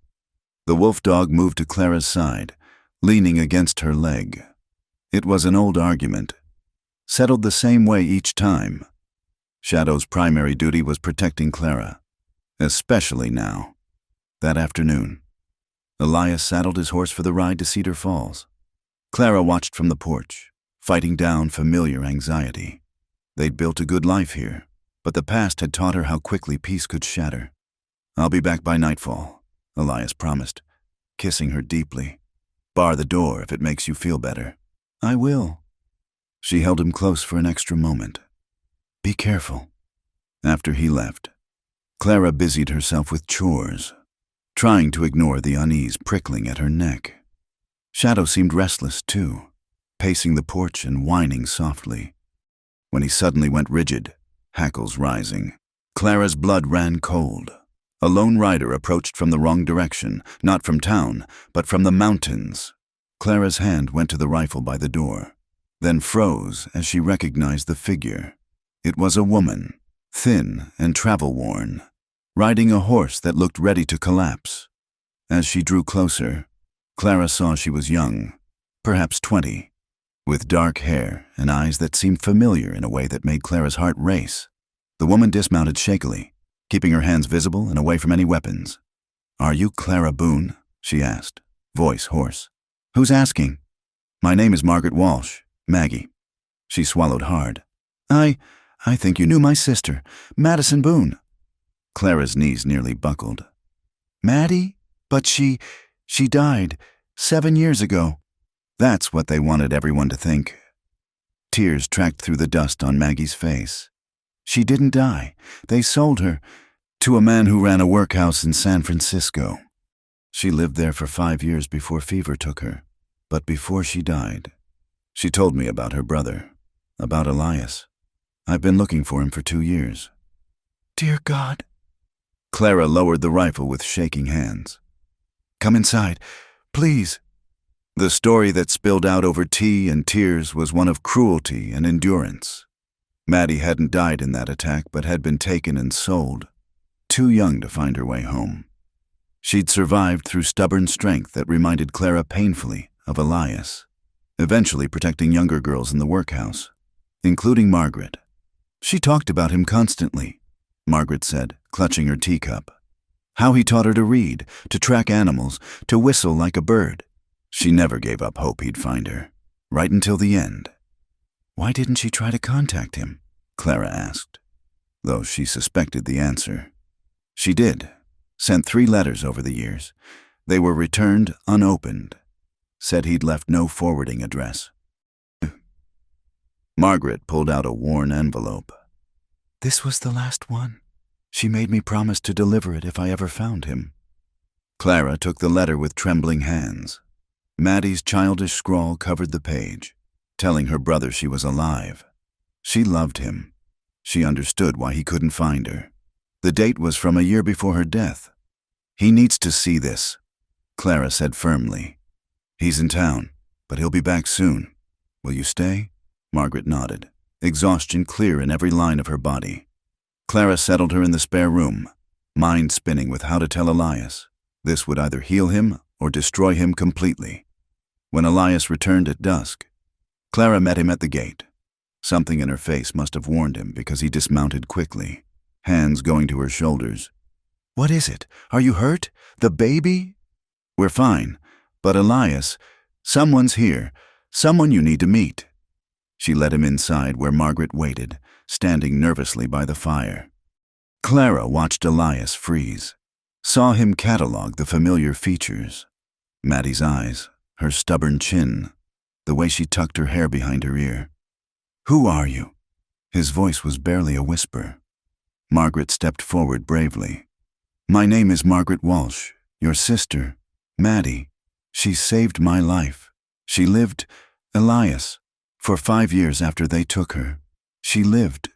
the wolf dog moved to Clara's side, leaning against her leg. It was an old argument, settled the same way each time. Shadow's primary duty was protecting Clara, especially now. That afternoon, Elias saddled his horse for the ride to Cedar Falls. Clara watched from the porch, fighting down familiar anxiety. They'd built a good life here, but the past had taught her how quickly peace could shatter. "I'll be back by nightfall," Elias promised, kissing her deeply. "Bar the door if it makes you feel better." "I will." She held him close for an extra moment. "Be careful." After he left, Clara busied herself with chores, trying to ignore the unease prickling at her neck. Shadow seemed restless, too, pacing the porch and whining softly. When he suddenly went rigid, hackles rising, Clara's blood ran cold. A lone rider approached from the wrong direction, not from town, but from the mountains. Clara's hand went to the rifle by the door, then froze as she recognized the figure. It was a woman, thin and travel-worn, riding a horse that looked ready to collapse. As she drew closer, Clara saw she was young, perhaps 20, with dark hair and eyes that seemed familiar in a way that made Clara's heart race. The woman dismounted shakily, keeping her hands visible and away from any weapons. "Are you Clara Boone?" she asked, voice hoarse. "Who's asking?" "My name is Margaret Walsh, Maggie." She swallowed hard. I think you knew my sister, Madison Boone." Clara's knees nearly buckled. "Maddie? But she died 7 years ago." That's what they wanted everyone to think. Tears tracked through the dust on Maggie's face. "She didn't die. They sold her to a man who ran a workhouse in San Francisco. She lived there for 5 years before fever took her. But before she died, she told me about her brother, about Elias. I've been looking for him for 2 years." "Dear God." Clara lowered the rifle with shaking hands. "Come inside, please." The story that spilled out over tea and tears was one of cruelty and endurance. Maddie hadn't died in that attack, but had been taken and sold, too young to find her way home. She'd survived through stubborn strength that reminded Clara painfully of Elias, eventually protecting younger girls in the workhouse, including Margaret. "She talked about him constantly," Margaret said, clutching her teacup. "How he taught her to read, to track animals, to whistle like a bird. She never gave up hope he'd find her, right until the end." "Why didn't she try to contact him?" Clara asked, though she suspected the answer. She did, sent 3 letters over the years. They were returned unopened, said he'd left no forwarding address. Margaret pulled out a worn envelope. "This was the last one. She made me promise to deliver it if I ever found him." Clara took the letter with trembling hands. Maddie's childish scrawl covered the page, telling her brother she was alive. She loved him. She understood why he couldn't find her. The date was from a year before her death. "He needs to see this," Clara said firmly. "He's in town, but he'll be back soon. Will you stay?" Margaret nodded, exhaustion clear in every line of her body. Clara settled her in the spare room, mind spinning with how to tell Elias. This would either heal him or destroy him completely. When Elias returned at dusk, Clara met him at the gate. Something in her face must have warned him because he dismounted quickly, hands going to her shoulders. "What is it? Are you hurt? The baby?" "We're fine, but Elias, Someone's here. Someone you need to meet." She led him inside where Margaret waited, standing nervously by the fire. Clara watched Elias freeze, saw him catalog the familiar features. Maddie's eyes, her stubborn chin, the way she tucked her hair behind her ear. "Who are you?" His voice was barely a whisper. Margaret stepped forward bravely. "My name is Margaret Walsh, your sister, Maddie. She saved my life. She lived, Elias, for 5 years after they took her. She lived."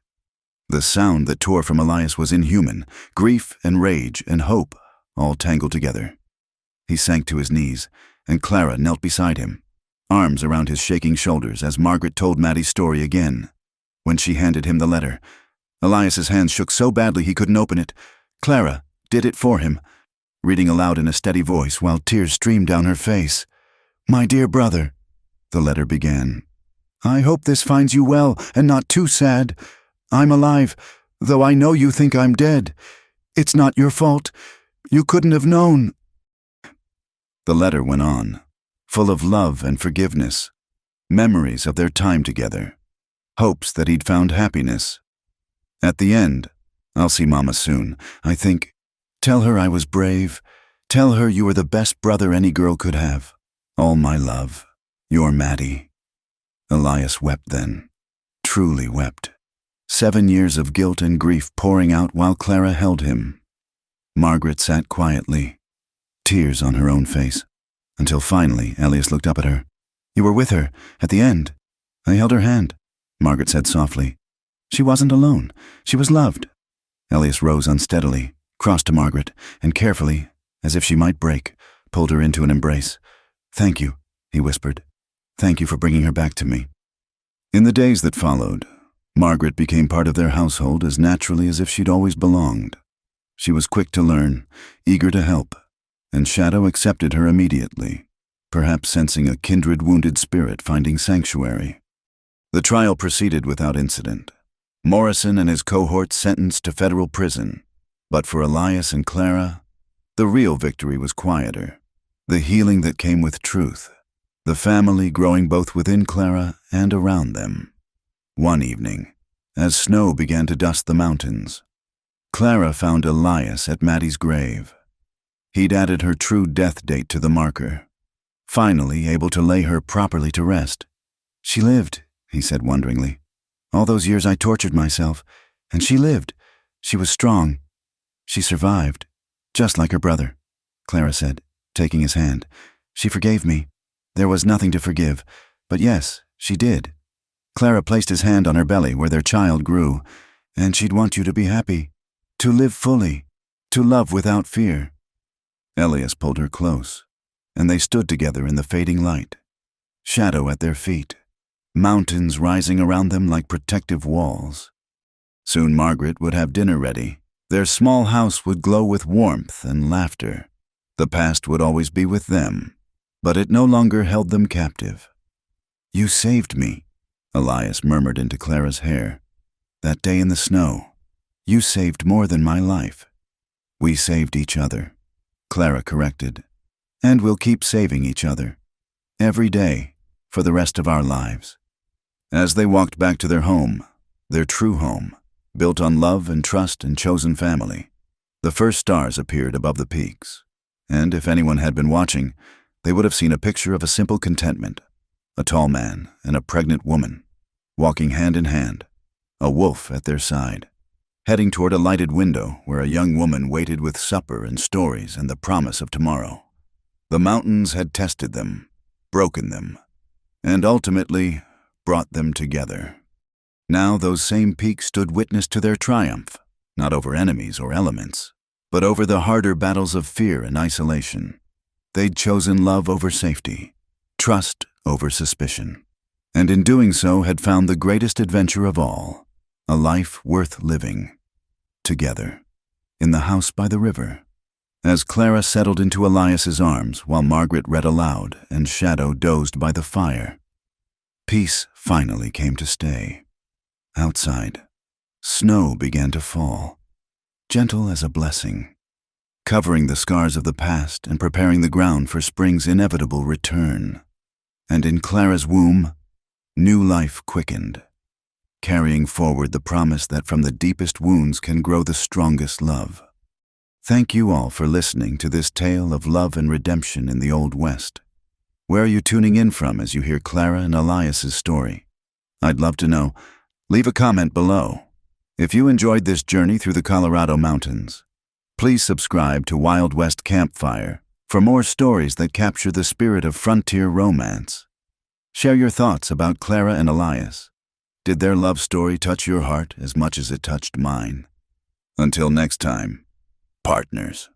The sound that tore from Elias was inhuman, grief and rage and hope all tangled together. He sank to his knees, and Clara knelt beside him, arms around his shaking shoulders as Margaret told Maddie's story again. When she handed him the letter, Elias's hands shook so badly he couldn't open it. Clara did it for him, reading aloud in a steady voice while tears streamed down her face. "My dear brother," the letter began, "I hope this finds you well and not too sad. I'm alive, though I know you think I'm dead. It's not your fault. You couldn't have known." The letter went on, full of love and forgiveness, memories of their time together, hopes that he'd found happiness. At the end, "I'll see Mama soon, I think. Tell her I was brave. Tell her you were the best brother any girl could have. All my love. Your Maddie." Elias wept then, truly wept. 7 years of guilt and grief pouring out while Clara held him. Margaret sat quietly, tears on her own face, until finally Elias looked up at her. "You were with her, at the end." "I held her hand," Margaret said softly. "She wasn't alone. She was loved." Elias rose unsteadily, crossed to Margaret, and carefully, as if she might break, pulled her into an embrace. "Thank you," he whispered. "Thank you for bringing her back to me." In the days that followed, Margaret became part of their household as naturally as if she'd always belonged. She was quick to learn, eager to help, and Shadow accepted her immediately, perhaps sensing a kindred wounded spirit finding sanctuary. The trial proceeded without incident. Morrison and his cohorts sentenced to federal prison, but for Elias and Clara, the real victory was quieter, the healing that came with truth, the family growing both within Clara and around them. One evening, as snow began to dust the mountains, Clara found Elias at Maddie's grave. He'd added her true death date to the marker, finally able to lay her properly to rest. "She lived," he said wonderingly. "All those years I tortured myself, and she lived. She was strong. She survived, just like her brother," Clara said, taking his hand. "She forgave me. There was nothing to forgive, but yes, she did." Clara placed his hand on her belly where their child grew, "And she'd want you to be happy, to live fully, to love without fear." Elias pulled her close, and they stood together in the fading light, Shadow at their feet, mountains rising around them like protective walls. Soon Margaret would have dinner ready. Their small house would glow with warmth and laughter. The past would always be with them, but it no longer held them captive. "You saved me," Elias murmured into Clara's hair. "That day in the snow, you saved more than my life." "We saved each other," Clara corrected. "And we'll keep saving each other, every day, for the rest of our lives." As they walked back to their home, their true home, built on love and trust and chosen family, the first stars appeared above the peaks. And if anyone had been watching, they would have seen a picture of a simple contentment, a tall man and a pregnant woman, walking hand in hand, a wolf at their side, heading toward a lighted window where a young woman waited with supper and stories and the promise of tomorrow. The mountains had tested them, broken them, and ultimately brought them together. Now those same peaks stood witness to their triumph, not over enemies or elements, but over the harder battles of fear and isolation. They'd chosen love over safety, trust over suspicion, and in doing so had found the greatest adventure of all, a life worth living, together, in the house by the river. As Clara settled into Elias's arms while Margaret read aloud and Shadow dozed by the fire, peace finally came to stay. Outside, snow began to fall, gentle as a blessing, covering the scars of the past and preparing the ground for spring's inevitable return. And in Clara's womb, new life quickened, carrying forward the promise that from the deepest wounds can grow the strongest love. Thank you all for listening to this tale of love and redemption in the Old West. Where are you tuning in from as you hear Clara and Elias's story? I'd love to know. Leave a comment below. If you enjoyed this journey through the Colorado mountains, please subscribe to Wild West Campfire for more stories that capture the spirit of frontier romance. Share your thoughts about Clara and Elias. Did their love story touch your heart as much as it touched mine? Until next time, partners.